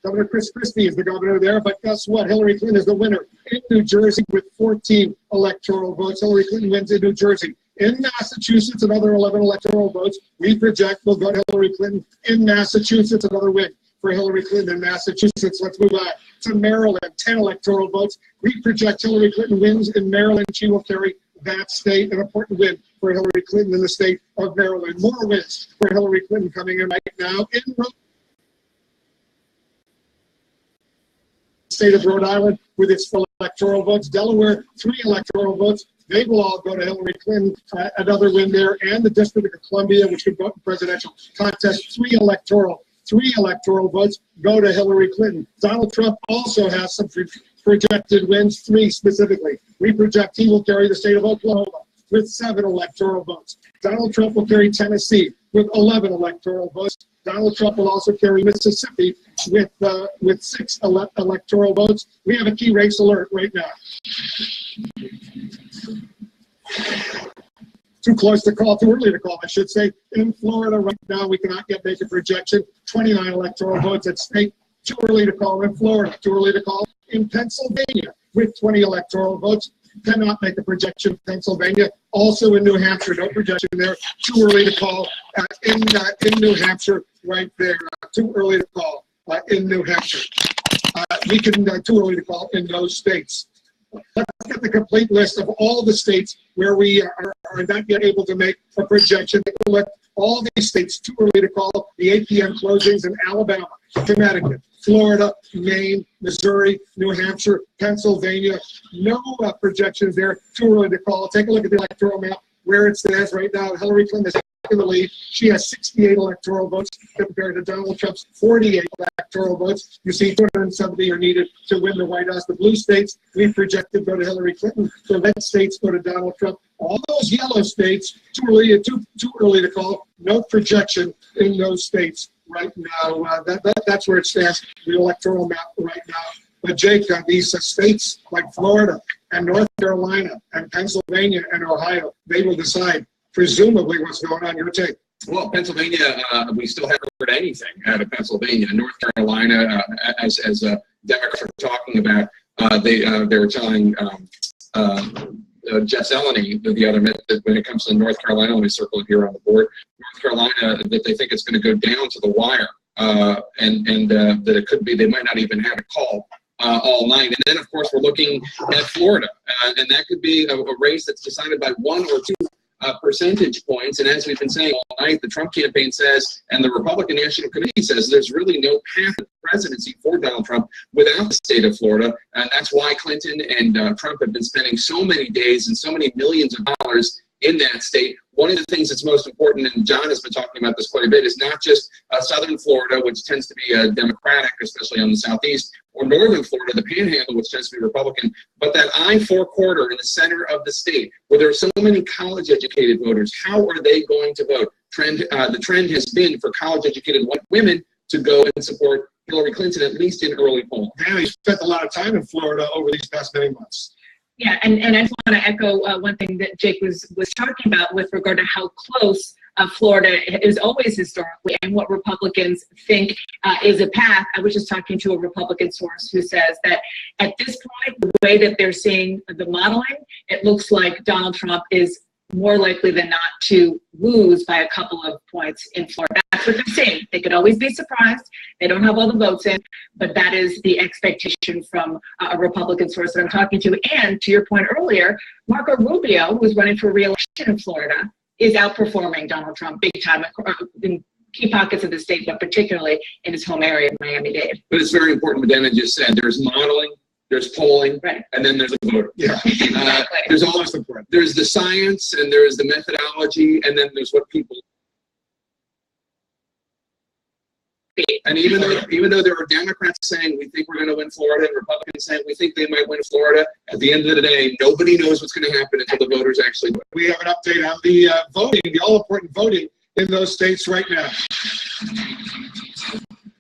Governor Chris Christie is the governor there, but guess what? Hillary Clinton is the winner in New Jersey with 14 electoral votes. Hillary Clinton wins in New Jersey. In Massachusetts, another 11 electoral votes. We project will go to Hillary Clinton. In Massachusetts, another win for Hillary Clinton in Massachusetts. Let's move on to Maryland, 10 electoral votes. We project Hillary Clinton wins in Maryland. She will carry that state, an important win for Hillary Clinton in the state of Maryland. More wins for Hillary Clinton coming in right now in state of Rhode Island with its full electoral votes. Delaware, 3 electoral votes. They will all go to Hillary Clinton. Another win there. And the District of Columbia, which could vote in presidential contest, 3 electoral votes go to Hillary Clinton. Donald Trump also has some projected wins, 3 specifically. We project he will carry the state of Oklahoma with 7 electoral votes. Donald Trump will carry Tennessee with 11 electoral votes. Donald Trump will also carry Mississippi with 6 electoral votes. We have a key race alert right now. Too close to call, too early to call, I should say. In Florida right now, we cannot yet make a projection. 29 electoral votes at stake. Too early to call in Florida. Too early to call in Pennsylvania with 20 electoral votes. Cannot make a projection. Pennsylvania, also in New Hampshire, no projection there. Too early to call in New Hampshire, right there. Too early to call in New Hampshire. We can too early to call in those states. Let's get the complete list of all the states where we are not yet able to make a projection. All these states too early to call. The 8 p.m. closings in Alabama, Connecticut, Florida, Maine, Missouri, New Hampshire, Pennsylvania. No projections there. Too early to call. Take a look at the electoral map where it stands right now. Hillary Clinton is in the lead. She has 68 electoral votes compared to Donald Trump's 48 electoral votes. You see 270 are needed to win the White House. The blue states we projected go to Hillary Clinton. The red states go to Donald Trump. All those yellow states, too early to call. No projection in those states right now. That's where it stands, the electoral map right now. But Jake, these states like Florida and North Carolina and Pennsylvania and Ohio, they will decide presumably what's going on. Your take? Well, Pennsylvania, we still haven't heard anything out of Pennsylvania. North Carolina, as Democrats are talking about, they were telling Jeff Zeleny the other minute that when it comes to North Carolina, let me circle it here on the board, North Carolina, that they think it's going to go down to the wire, and that it could be they might not even have a call all night. And then, of course, we're looking at Florida, and that could be a race that's decided by 1 or 2 percentage points. And as we've been saying all night, the Trump campaign says, and the Republican National Committee says, there's really no path to presidency for Donald Trump without the state of Florida. And that's why Clinton and Trump have been spending so many days and so many millions of dollars in that state. One of the things that's most important, and John has been talking about this quite a bit, is not just southern Florida, which tends to be Democratic, especially on the southeast, or northern Florida, the Panhandle, which tends to be Republican, but that I-4 corridor in the center of the state, where there are so many college-educated voters. How are they going to vote? The trend has been for college-educated white women to go and support Hillary Clinton, at least in early polls. Dan, he spent a lot of time in Florida over these past many months. Yeah, and I just want to echo one thing that Jake was talking about with regard to how close Florida is always historically, and what Republicans think is a path. I was just talking to a Republican source who says that at this point, the way that they're seeing the modeling, it looks like Donald Trump is more likely than not to lose by a couple of points in Florida. That's what they're saying. They could always be surprised. They don't have all the votes in, but that is the expectation from a Republican source that I'm talking to. And to your point earlier, Marco Rubio, who's running for re-election in Florida, is outperforming Donald Trump big time in key pockets of the state, but particularly in his home area of Miami-Dade. But it's very important what Dana just said. There's modeling, there's polling, right, and then there's a voter. Yeah, exactly. There's there's the science, and there's the methodology, and then there's what people. And even though there are Democrats saying we think we're going to win Florida, and Republicans saying we think they might win Florida, at the end of the day, nobody knows what's going to happen until the voters actually vote. We have an update on the voting, the all-important voting in those states right now.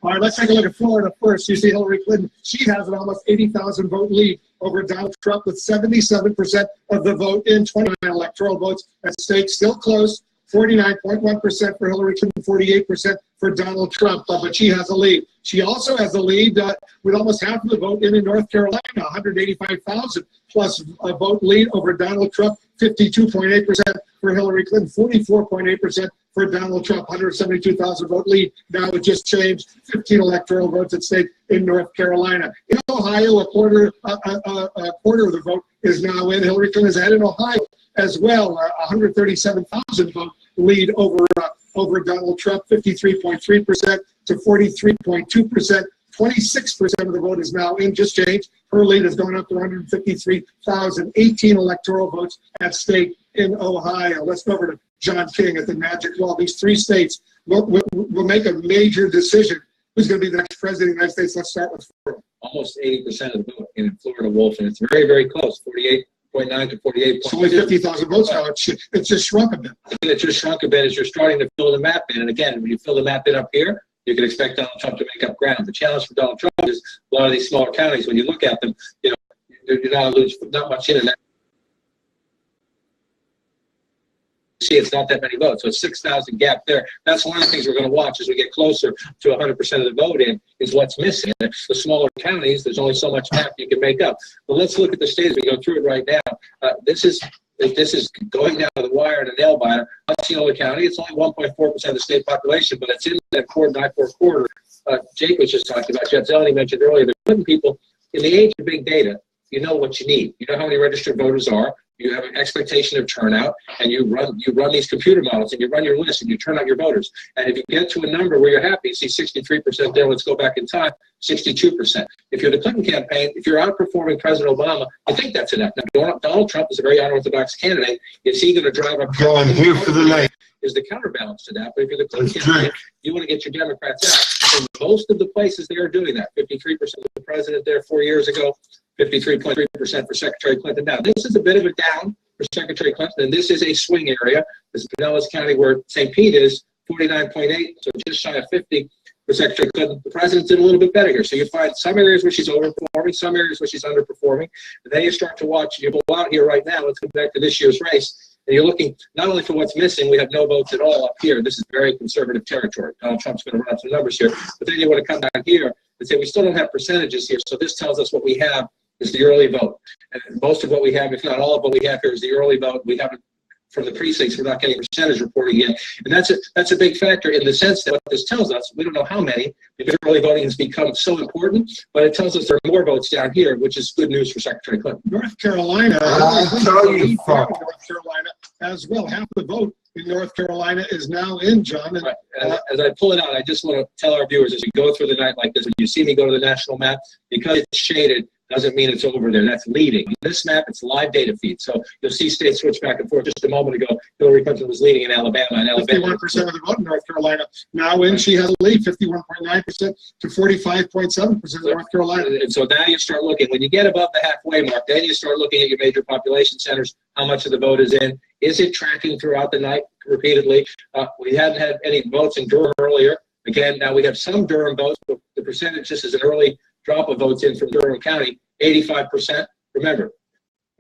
All right, let's take a look at Florida first. You see Hillary Clinton. She has an almost 80,000 vote lead over Donald Trump with 77% of the vote in 29 electoral votes at stake. Still close, 49.1% for Hillary Clinton, 48% for Donald Trump, but she has a lead. She also has a lead with almost half of the vote in North Carolina, 185,000 plus a vote lead over Donald Trump, 52.8% for Hillary Clinton, 44.8% for Donald Trump, 172,000 vote lead. Now it just changed, 15 electoral votes at stake in North Carolina. In Ohio, a quarter of the vote is now in. Hillary Clinton has had in Ohio as well, 137,000 vote lead over Donald Trump, 53.3% to 43.2%. 26% of the vote is now in, just changed. Her lead has gone up to 153,000, 18 electoral votes at stake in Ohio. Let's go over to John King at the Magic Wall. These three states will make a major decision. Who's going to be the next president of the United States? Let's start with Florida. Almost 80% of the vote in Florida, Wolf, and it's very, very close, 48.9 to 48.2. It's only 50,000 votes now. It's just shrunk a bit. It just shrunk a bit as you're starting to fill the map in. And again, when you fill the map in up here, you can expect Donald Trump to make up ground. The challenge for Donald Trump is a lot of these smaller counties, when you look at them, you're not much in that. See, it's not that many votes, so it's 6,000 gap there. That's one of the things we're going to watch as we get closer to 100% of the vote in, is what's missing. And the smaller counties, there's only so much map you can make up. But let's look at the states. We go through it right now. This is going down to the wire in a nail biter. Osceola County, it's only 1.4% of the state population, but it's in that I-4 corridor. Jake was just talking about, Jeff Zeleny mentioned earlier, they're putting people in the age of big data. You know what you need. You know how many registered voters are. You have an expectation of turnout, and you run these computer models, and you run your list, and you turn out your voters. And if you get to a number where you're happy, you see 63% there. Let's go back in time, 62%. If you're the Clinton campaign, if you're outperforming President Obama, I think that's enough. Now, Donald Trump is a very unorthodox candidate. Is he going to drive up? Going here for the night. Is the counterbalance to that. But if you're the Clinton campaign, you want to get your Democrats out. And most of the places they are doing that. 53% of the president there 4 years ago. 53.3% for Secretary Clinton. Now, this is a bit of a down for Secretary Clinton, and this is a swing area. This is Pinellas County, where St. Pete is, 49.8, so just shy of 50 for Secretary Clinton. The president did a little bit better here. So you find some areas where she's overperforming, some areas where she's underperforming. And then you start to watch, you go out here right now, let's go back to this year's race. And you're looking not only for what's missing, we have no votes at all up here. This is very conservative territory. Donald Trump's going to run up some numbers here. But then you want to come down here and say, we still don't have percentages here. So this tells us what we have is the early vote. And most of what we have, if not all of what we have here, is the early vote. We haven't, from the precincts, we're not getting percentage reporting yet. And that's a big factor in the sense that what this tells us, we don't know how many, because early voting has become so important, but it tells us there are more votes down here, which is good news for Secretary Clinton. North Carolina, I'll tell you, North Carolina as well. Half the vote in North Carolina is now in, John. And, Right. As I pull it out, I just want to tell our viewers, as we go through the night like this, when you see me go to the national map, because it's shaded doesn't mean it's over there. That's leading. This map, it's live data feed. So you'll see states switch back and forth. Just a moment ago, Hillary Clinton was leading in Alabama. And 51% of the vote in North Carolina now in. She has a lead, 51.9% to 45.7% of North Carolina. And so now you start looking. When you get above the halfway mark, then you start looking at your major population centers, how much of the vote is in. Is it tracking throughout the night repeatedly? We hadn't had any votes in Durham earlier. Again, now we have some Durham votes, but the percentage, this is an early drop of votes in from Durham County, 85%. Remember,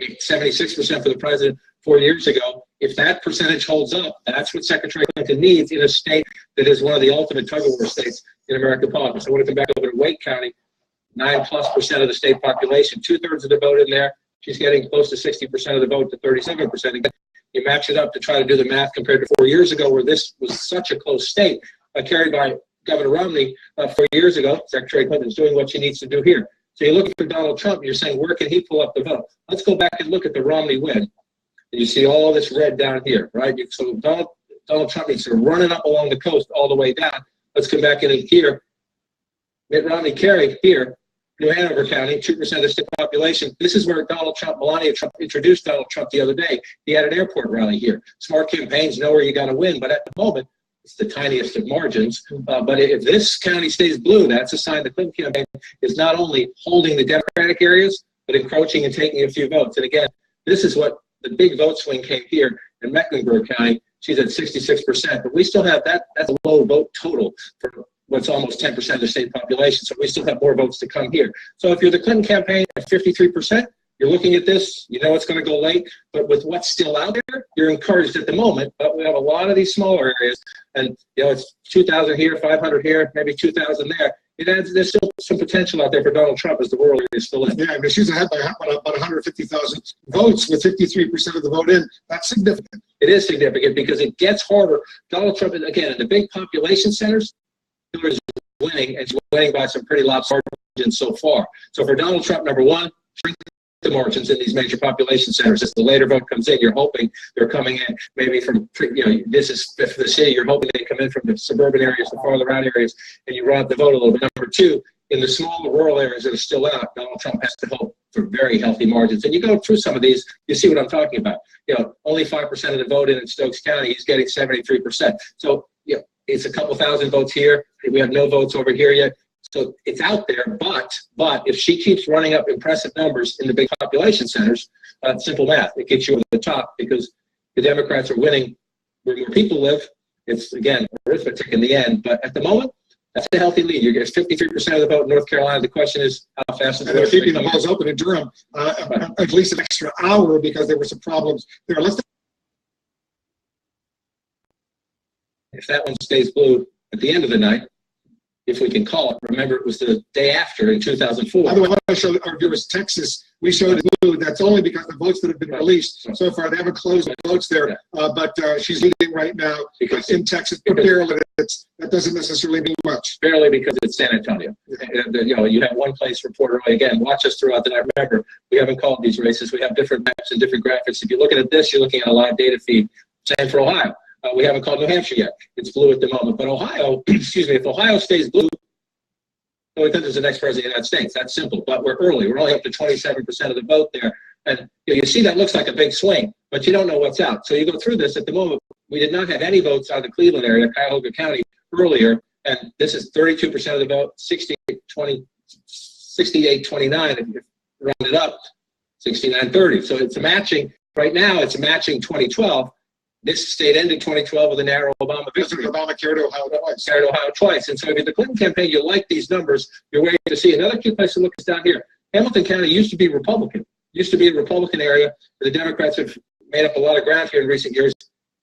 76% for the president 4 years ago. If that percentage holds up, that's what Secretary Clinton needs in a state that is one of the ultimate tug-of-war states in American politics. I want to come back over to Wake County, 9+% of the state population, 2/3 of the vote in there. She's getting close to 60% of the vote to 37%. Again, you match it up to try to do the math compared to 4 years ago, where this was such a close state, carried by Governor Romney 4 years ago. Secretary Clinton's doing what she needs to do here. So you're looking for Donald Trump, and you're saying, where can he pull up the vote? Let's go back and look at the Romney win. And you see all this red down here, right? So Donald Trump needs to run it up along the coast all the way down. Let's come back in here. Mitt Romney carried here, New Hanover County, 2% of the state population. This is where Melania Trump introduced Donald Trump the other day. He had an airport rally here. Smart campaigns know where you got to win, but at the moment, it's the tiniest of margins. But if this county stays blue, that's a sign the Clinton campaign is not only holding the Democratic areas, but encroaching and taking a few votes. And again, this is what the big vote swing came here in Mecklenburg County. She's at 66%, but we still have that's a low vote total for what's almost 10% of the state population. So we still have more votes to come here. So if you're the Clinton campaign at 53%, you're looking at this, you know it's going to go late, but with what's still out there, you're encouraged at the moment. But we have a lot of these smaller areas, and it's 2,000 here, 500 here, maybe 2,000 there. There's still some potential out there for Donald Trump as the world is still in. Yeah, but she's ahead by about 150,000 votes with 53% of the vote in. That's significant. It is significant because it gets harder. Donald Trump, again, in the big population centers, Hillary's winning, and she's winning by some pretty lopsided margins so far. So for Donald Trump, number one, shrink the margins in these major population centers. As the later vote comes in, you're hoping they're coming in maybe from, this is for the city, you're hoping they come in from the suburban areas, the farther out areas, and you run up the vote a little bit. Number two, in the smaller rural areas that are still out, Donald Trump has to hope for very healthy margins. And you go through some of these, you see what I'm talking about. Only 5% of the vote in Stokes County, he's getting 73%. So, it's a couple thousand votes here. We have no votes over here yet. So it's out there, but if she keeps running up impressive numbers in the big population centers, simple math, it gets you over the top because the Democrats are winning where more people live. It's, again, arithmetic in the end, but at the moment, that's a healthy lead. You're getting 53% of the vote in North Carolina. The question is, how fast is they're keeping the polls open in Durham at least an extra hour because there were some problems there. If that one stays blue at the end of the night, if we can call it, remember it was the day after in 2004. By the way, I want to show our viewers Texas. We showed blue. That's only because the votes that have been released so far, they haven't closed the votes there. But she's leading right now because in Texas, barely. That doesn't necessarily mean much. Barely because it's San Antonio. You have one place report early. Again, watch us throughout the night. Remember, we haven't called these races. We have different maps and different graphics. If you're looking at this, you're looking at a live data feed. Same for Ohio. We haven't called New Hampshire yet. It's blue at the moment. But Ohio, if Ohio stays blue, Hillary Clinton's the next president of the United States. That's simple. But we're early. We're only up to 27% of the vote there. And you see that looks like a big swing, but you don't know what's out. So you go through this. At the moment, we did not have any votes out of the Cleveland area, Cuyahoga County, earlier. And this is 32% of the vote, 68-29, if you round it up, 69-30. So it's matching. Right now, it's matching 2012. This state ended 2012 with a narrow Obama victory. Obama carried Ohio twice. Carried Ohio twice. And so if you're the Clinton campaign, you like these numbers, you're waiting to see. Another key place to look is down here. Hamilton County used to be Republican. Used to be a Republican area. The Democrats have made up a lot of ground here in recent years.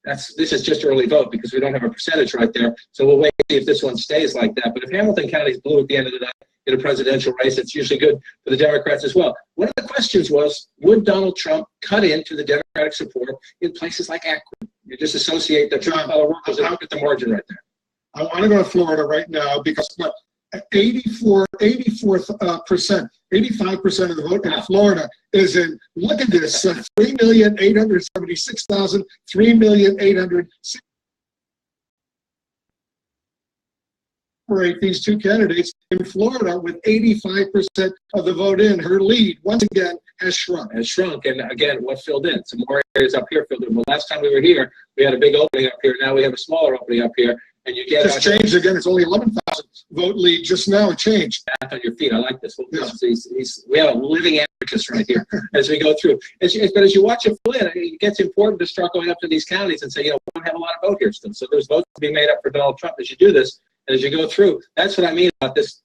This is just early vote because we don't have a percentage right there. So we'll wait to see if this one stays like that. But if Hamilton County is blue at the end of the night in a presidential race, it's usually good for the Democrats as well. One of the questions was, would Donald Trump cut into the Democratic support in places like Akron? You just associate the blue-collar workers and look at the margin right there. I want to go to Florida right now because 84%, 85% of the vote in Florida is in, look at this, 3,876,000, 3,800,000. These two candidates in Florida with 85% of the vote in. Her lead, once again, has shrunk. Has shrunk, and again, what filled in? Some more areas up here filled in. Well, last time we were here, we had a big opening up here. Now we have a smaller opening up here, and you get... Just changed again. It's only 11,000 vote lead just now. It changed. Back on your feet. I like this. We have a living advocate right here as we go through. But as you watch it fill in, it gets important to start going up to these counties and say, we don't have a lot of vote here still. So there's votes to be made up for Donald Trump as you do this. And as you go through, that's what I mean about this.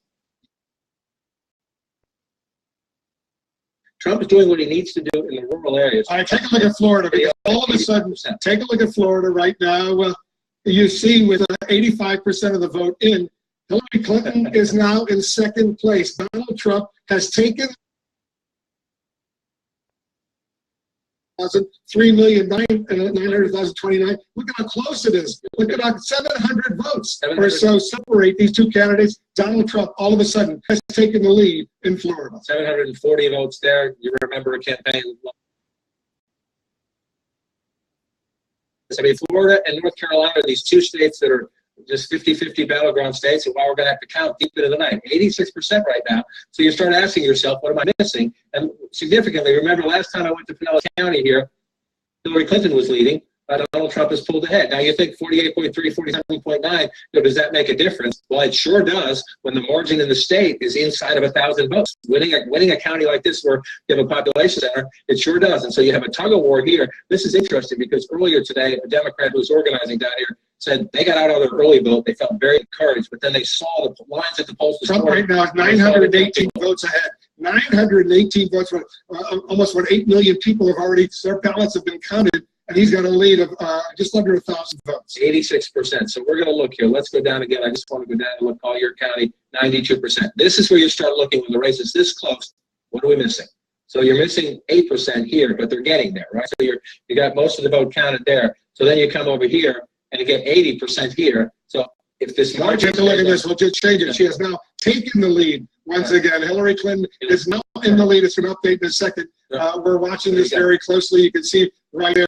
Trump is doing what he needs to do in the rural areas. All right, take a look at Florida. Because all of a sudden, take a look at Florida right now. You see with 85% of the vote in, Hillary Clinton is now in second place. Donald Trump has taken 3,900,029. Look at how close it is. Look at how 700 votes or so separate these two candidates. Donald Trump, all of a sudden, has taken the lead in Florida. 740 votes there. You remember a campaign. I mean, Florida and North Carolina are these two states that are just 50-50 battleground states, and why we're going to have to count deep into the night. 86% right now. So you start asking yourself, what am I missing? And significantly, remember last time I went to Pinellas County here, Hillary Clinton was leading. Donald Trump has pulled ahead. Now you think 48.3, 47.9, does that make a difference? Well, it sure does when the margin in the state is inside of 1,000 votes. Winning a county like this where you have a population center, it sure does. And so you have a tug of war here. This is interesting because earlier today, a Democrat who was organizing down here said they got out on their early vote. They felt very encouraged, but then they saw the lines at the polls. Trump right now is 918 votes ahead. 918 votes. Almost 8 million people have already, their ballots have been counted. And he's got a lead of just under 1,000 votes. 86%. So we're going to look here. Let's go down again. I just want to go down and look Collier County, 92%. This is where you start looking when the race is this close. What are we missing? So you're missing 8% here, but they're getting there, right? So you got most of the vote counted there. So then you come over here and you get 80% here. So if this margin... Take a look at this. We'll just change it. She has now taken the lead once again. Hillary Clinton is now in the lead. It's going to update in a second. We're watching this very closely. You can see right there.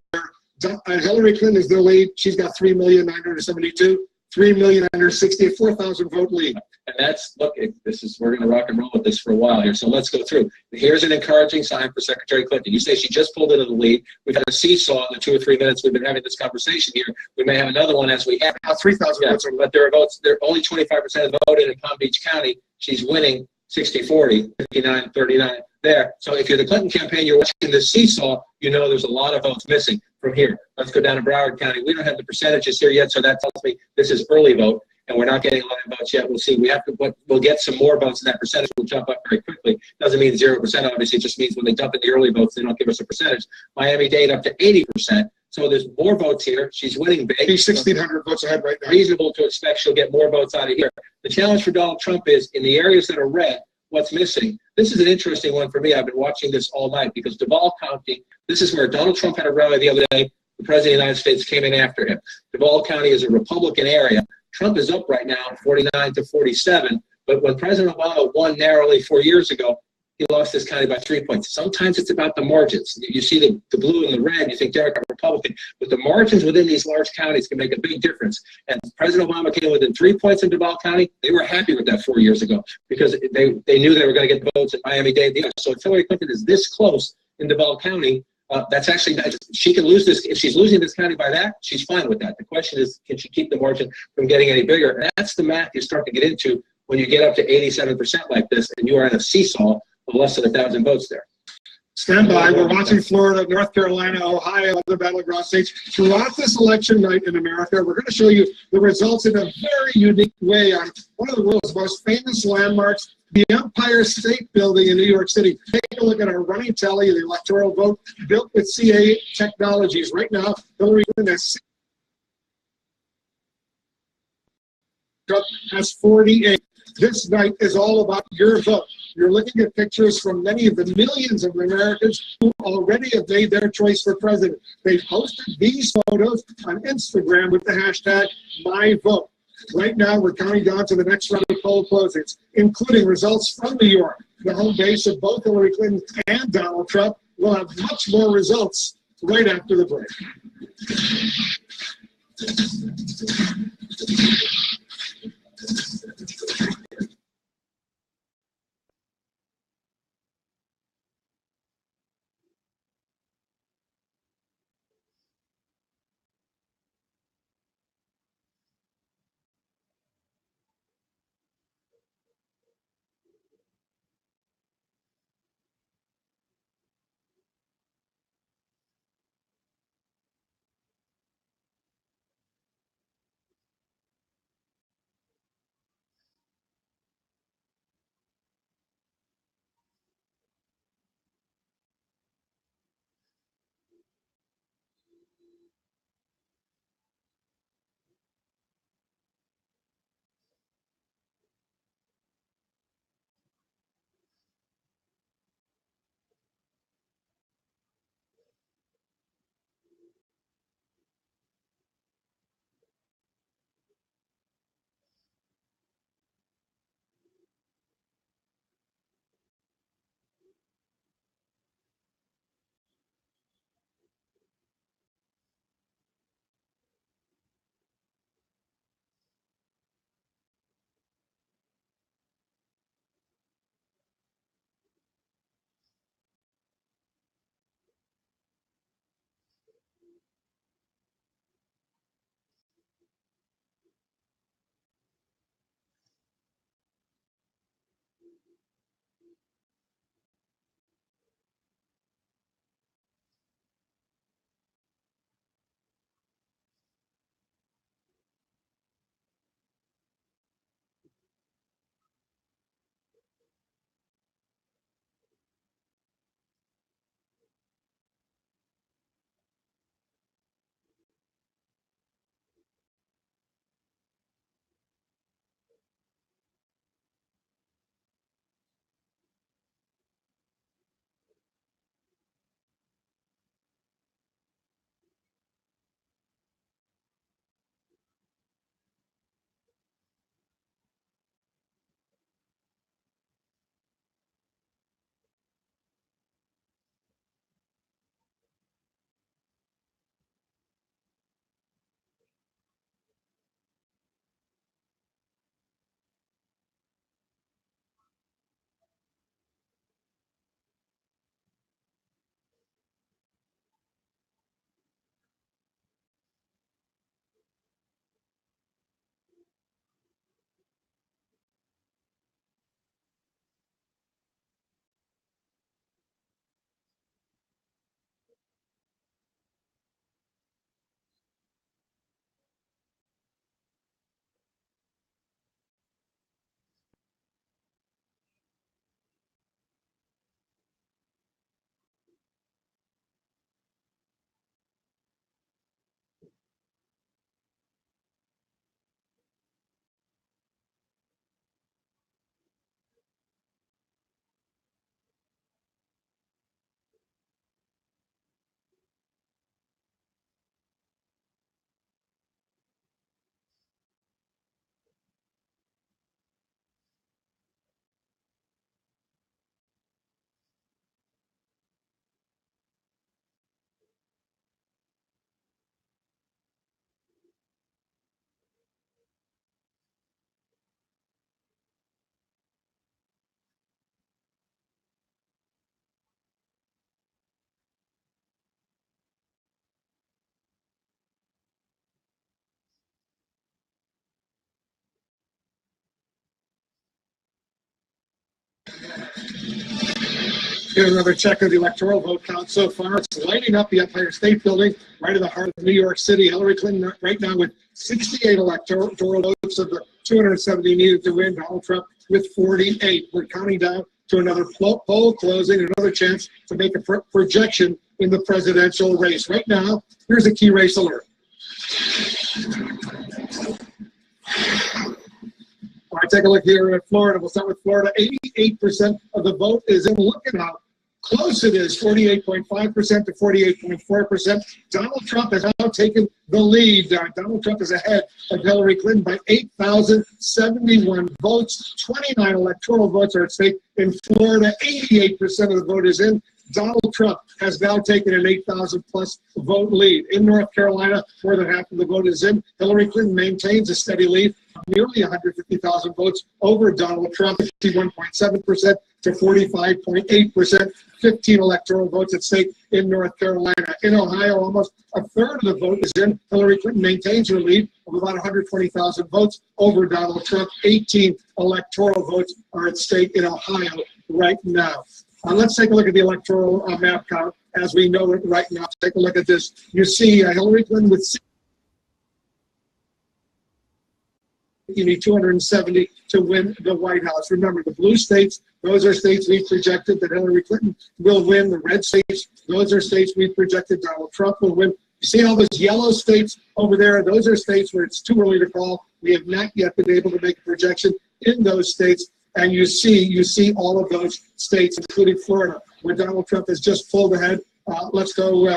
Hillary Clinton is the lead. She's got 3,972,000, 3,960,000, 4,000 vote lead. And that's, look, we're going to rock and roll with this for a while here. So let's go through. Here's an encouraging sign for Secretary Clinton. You say she just pulled into the lead. We've had a seesaw in the 2 or 3 minutes we've been having this conversation here. We may have another one as we have. Now 3,000 votes. But there are votes. There are only 25% of the vote in Palm Beach County. She's winning 60-40, 59-39 there. So if you're the Clinton campaign, you're watching this seesaw, you know there's a lot of votes missing from here. Let's go down to Broward County. We don't have the percentages here yet, so that tells me this is early vote, and we're not getting a lot of votes yet. We'll see. We'll get some more votes, and that percentage will jump up very quickly. Doesn't mean 0%, obviously. It just means when they dump in the early votes, they don't give us a percentage. Miami-Dade up to 80%. So there's more votes here. She's winning big. She's 1,600 votes ahead right now. Reasonable to expect she'll get more votes out of here. The challenge for Donald Trump is in the areas that are red, what's missing? This is an interesting one for me. I've been watching this all night because Duval County, this is where Donald Trump had a rally the other day. The President of the United States came in after him. Duval County is a Republican area. Trump is up right now, 49-47. But when President Obama won narrowly 4 years ago, he lost this county by 3 points. Sometimes it's about the margins. You see the blue and the red, you think Democrat, Republican, but the margins within these large counties can make a big difference. And President Obama came within 3 points in Duval County. They were happy with that 4 years ago because they knew they were going to get votes in Miami-Dade. So if Hillary Clinton is this close in Duval County, that's actually, she can lose this. If she's losing this county by that, she's fine with that. The question is, can she keep the margin from getting any bigger? And that's the math you start to get into when you get up to 87% like this and you are in a seesaw of less than 1,000 votes there. Stand by. We're watching Florida, North Carolina, Ohio, other battleground states. Throughout this election night in America, we're going to show you the results in a very unique way on one of the world's most famous landmarks, the Empire State Building in New York City. Take a look at our running tally of the electoral vote built with CA Technologies. Right now, Hillary Clinton has 48. This night is all about your vote. You're looking at pictures from many of the millions of Americans who already have made their choice for president. They've posted these photos on Instagram with the hashtag #MyVote. Right now, we're counting down to the next round of poll closings, including results from New York, the home base of both Hillary Clinton and Donald Trump. We'll have much more results right after the break. Here's another check of the electoral vote count so far. It's lighting up the Empire State Building right in the heart of New York City. Hillary Clinton right now with 68 electoral votes of the 270 needed to win. Donald Trump with 48. We're counting down to another poll closing, another chance to make a projection in the presidential race. Right now, here's a key race alert. All right, take a look here at Florida. We'll start with Florida. 88% of the vote is in. Look at how close it is, 48.5% to 48.4%. Donald Trump has now taken the lead. Donald Trump is ahead of Hillary Clinton by 8,071 votes. 29 electoral votes are at stake. In Florida, 88% of the vote is in. Donald Trump has now taken an 8,000 plus vote lead. In North Carolina, more than half of the vote is in. Hillary Clinton maintains a steady lead, nearly 150,000 votes over Donald Trump, 51.7% to 45.8%. 15 electoral votes at stake in North Carolina. In Ohio, almost a third of the vote is in. Hillary Clinton maintains her lead of about 120,000 votes over Donald Trump. 18 electoral votes are at stake in Ohio right now. Let's take a look at the electoral map count as we know it right now. Take a look at this. You see Hillary Clinton with you need 270 to win the White House. Remember, the blue states, those are states we've projected that Hillary Clinton will win. The red states, those are states we've projected Donald Trump will win. You see all those yellow states over there? Those are states where it's too early to call. We have not yet been able to make a projection in those states. And you see all of those states, including Florida, where Donald Trump has just pulled ahead. Let's go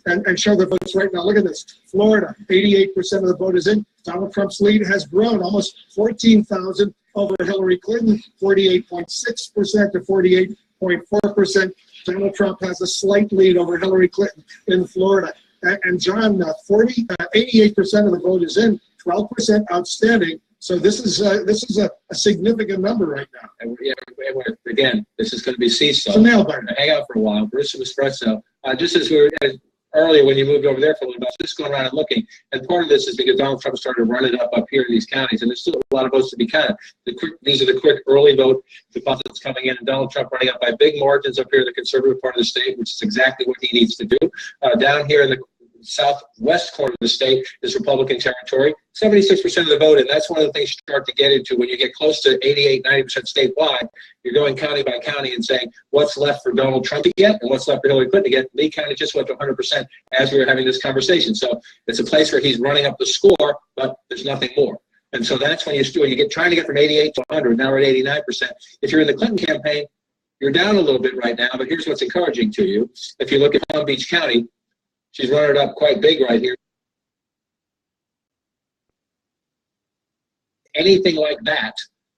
and show the votes right now. Look at this. Florida, 88% of the vote is in. Donald Trump's lead has grown almost 14,000 over Hillary Clinton, 48.6% to 48.4%. Donald Trump has a slight lead over Hillary Clinton in Florida. And John, 88% of the vote is in, 12% outstanding. So this is a significant number right now. And again, this is going to be seesaw. It's a nail biter. Hang out for a while. Bruce Espresso. Just as we were earlier when you moved over there for a little bit, just going around and looking. And part of this is because Donald Trump started running up here in these counties, and there's still a lot of votes to be counted. These are the quick early vote deposits coming in, and Donald Trump running up by big margins up here in the conservative part of the state, which is exactly what he needs to do. Down here in the southwest corner of the state is Republican territory. 76% of the vote, and that's one of the things you start to get into when you get close to 88, 90% statewide. You're going county by county and saying what's left for Donald Trump to get and what's left for Hillary Clinton to get. Lee County just went to 100% as we were having this conversation. So it's a place where he's running up the score, but there's nothing more. And so that's when you get trying to get from 88 to 100. Now we're at 89%. If you're in the Clinton campaign, you're down a little bit right now, but here's what's encouraging to you. If you look at Palm Beach County, she's running it up quite big right here. Anything like that,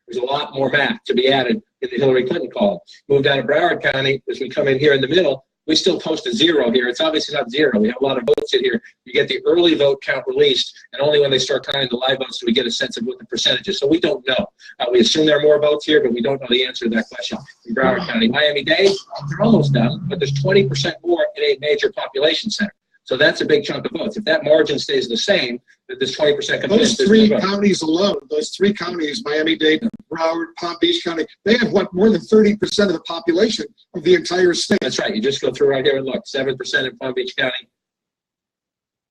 there's a lot more math to be added in the Hillary Clinton column. Move down to Broward County, as we come in here in the middle, we still post a zero here. It's obviously not zero. We have a lot of votes in here. You get the early vote count released, and only when they start counting the live votes do we get a sense of what the percentage is. So we don't know. We assume there are more votes here, but we don't know the answer to that question. In Broward County, Miami-Dade, they're almost done, but there's 20% more in a major population center. So that's a big chunk of votes. If that margin stays the same, that this 20% comes in. Those three counties alone, Miami-Dade, Broward, Palm Beach County, they have more than 30% of the population of the entire state. That's right. You just go through right here and look. 7% in Palm Beach County,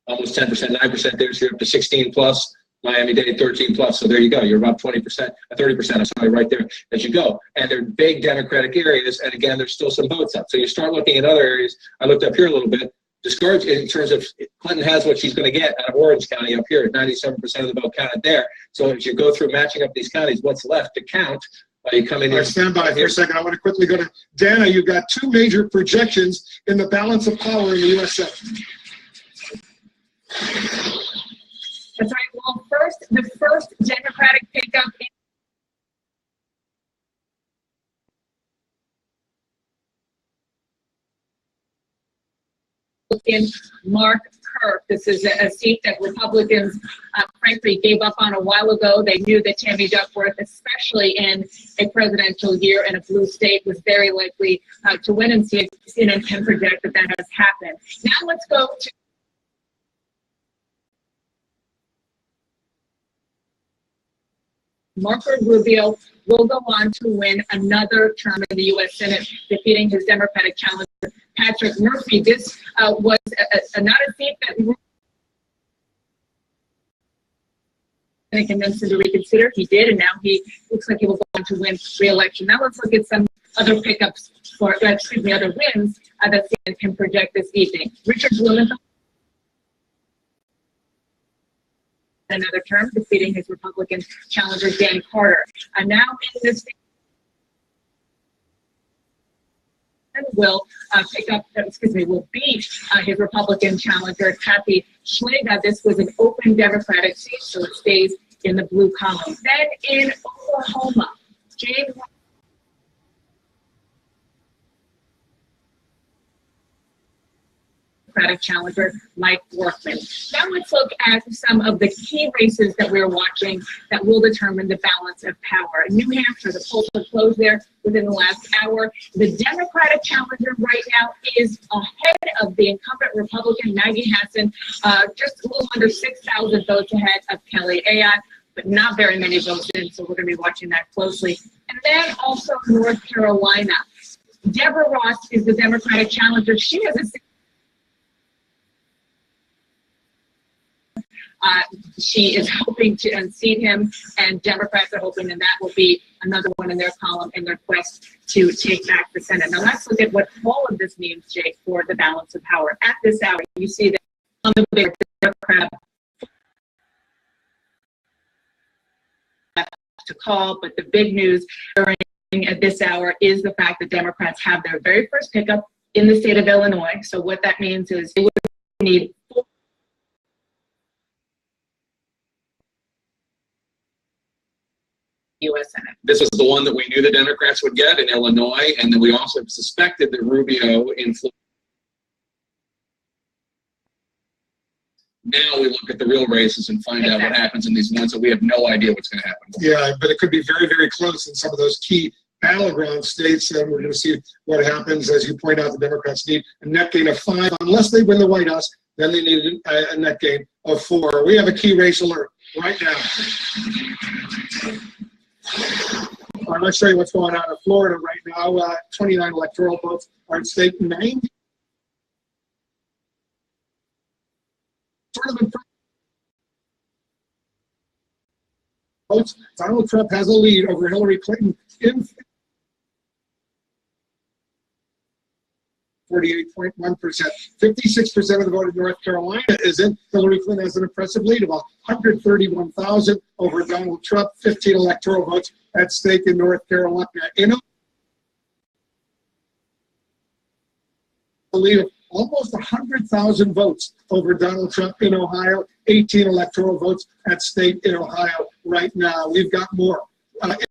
almost 10%, 9% there. So you're up to 16 plus. Miami-Dade 13 plus. So there you go. You're about 20%, 30%. I'm sorry, right there as you go. And they're big Democratic areas. And again, there's still some votes up. So you start looking at other areas. I looked up here a little bit. Discouraged in terms of Clinton has what she's going to get out of Orange County up here at 97% of the vote counted there. So as you go through matching up these counties, what's left to count? You come in here. Stand by for a second. I want to quickly go to Dana. You've got two major projections in the balance of power in the U.S. Senate. That's right. Well, the first Democratic pickup in Mark Kirk. This is a seat that Republicans, frankly, gave up on a while ago. They knew that Tammy Duckworth, especially in a presidential year in a blue state, was very likely to win, and CNN can project that has happened. Now let's go to Marco Rubio will go on to win another term in the U.S. Senate, defeating his Democratic challenger, Patrick Murphy. This was not a seat that we were going to convince him to reconsider. He did, and now he looks like he will go on to win re-election. Now let's look at some other pickups other wins that CNN can project this evening. Richard Blumenthal, another term, defeating his Republican challenger, Dan Carter. Now in this will will beat his Republican challenger, Kathy Schlega. This was an open Democratic seat, so it stays in the blue column. Then in Oklahoma, James Democratic challenger Mike Workman. Now let's look at some of the key races that we're watching that will determine the balance of power. In New Hampshire, the polls have closed there within the last hour. The Democratic challenger right now is ahead of the incumbent Republican Maggie Hassan, just a little under 6,000 votes ahead of Kelly Ayotte, but not very many votes in, so we're going to be watching that closely. And then also North Carolina. Deborah Ross is the Democratic challenger. She has a she is hoping to unseat him, and Democrats are hoping that that will be another one in their column in their quest to take back the Senate. Now let's look at what all of this means, Jake, for the balance of power. At this hour, you see that on the big Democrat to call, but the big news during at this hour is the fact that Democrats have their very first pickup in the state of Illinois. So what that means is they would need U.S. Senate. This was the one that we knew the Democrats would get in Illinois, and then we also suspected that Rubio in Florida. Now we look at the real races and find out what happens in these ones, and we have no idea what's going to happen. Yeah, but it could be very, very close in some of those key battleground states, and we're going to see what happens. As you point out, the Democrats need a net gain of 5. Unless they win the White House, then they need a net gain of 4. We have a key race alert right now. All right, let's show you what's going on in Florida right now. 29 electoral votes are at stake. 90 votes. Donald Trump has a lead over Hillary Clinton in 48.1%. 56% of the vote in North Carolina is in. Hillary Clinton has an impressive lead of 131,000 over Donald Trump. 15 electoral votes at stake in North Carolina. In a lead of almost 100,000 votes over Donald Trump in Ohio. 18 electoral votes at stake in Ohio right now. We've got more.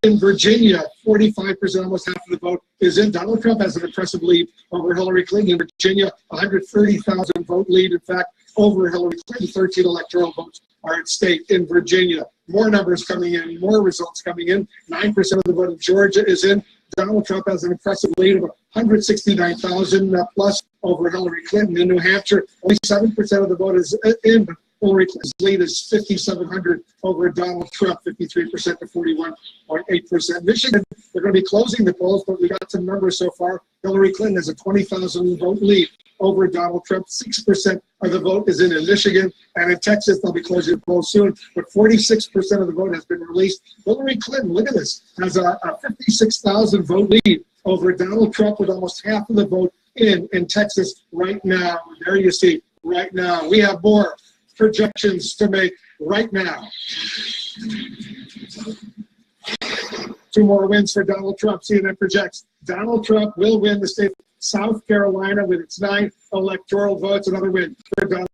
In Virginia, 45%, almost half of the vote is in. Donald Trump has an impressive lead over Hillary Clinton. In Virginia, 130,000 vote lead. In fact, over Hillary Clinton, 13 electoral votes are at stake in Virginia. More numbers coming in, more results coming in. 9% of the vote in Georgia is in. Donald Trump has an impressive lead of 169,000 plus over Hillary Clinton. In New Hampshire, only 7% of the vote is in. Hillary Clinton's lead is 5,700 over Donald Trump, 53% to 41.8%. Michigan, they're going to be closing the polls, but we got some numbers so far. Hillary Clinton has a 20,000 vote lead over Donald Trump. 6% of the vote is in Michigan, and in Texas, they'll be closing the polls soon, but 46% of the vote has been released. Hillary Clinton, look at this, has a 56,000 vote lead over Donald Trump with almost half of the vote in Texas right now. There you see, right now. We have more projections to make right now. 2 more wins for Donald Trump. CNN projects Donald Trump will win the state of South Carolina with its 9 electoral votes. Another win for Donald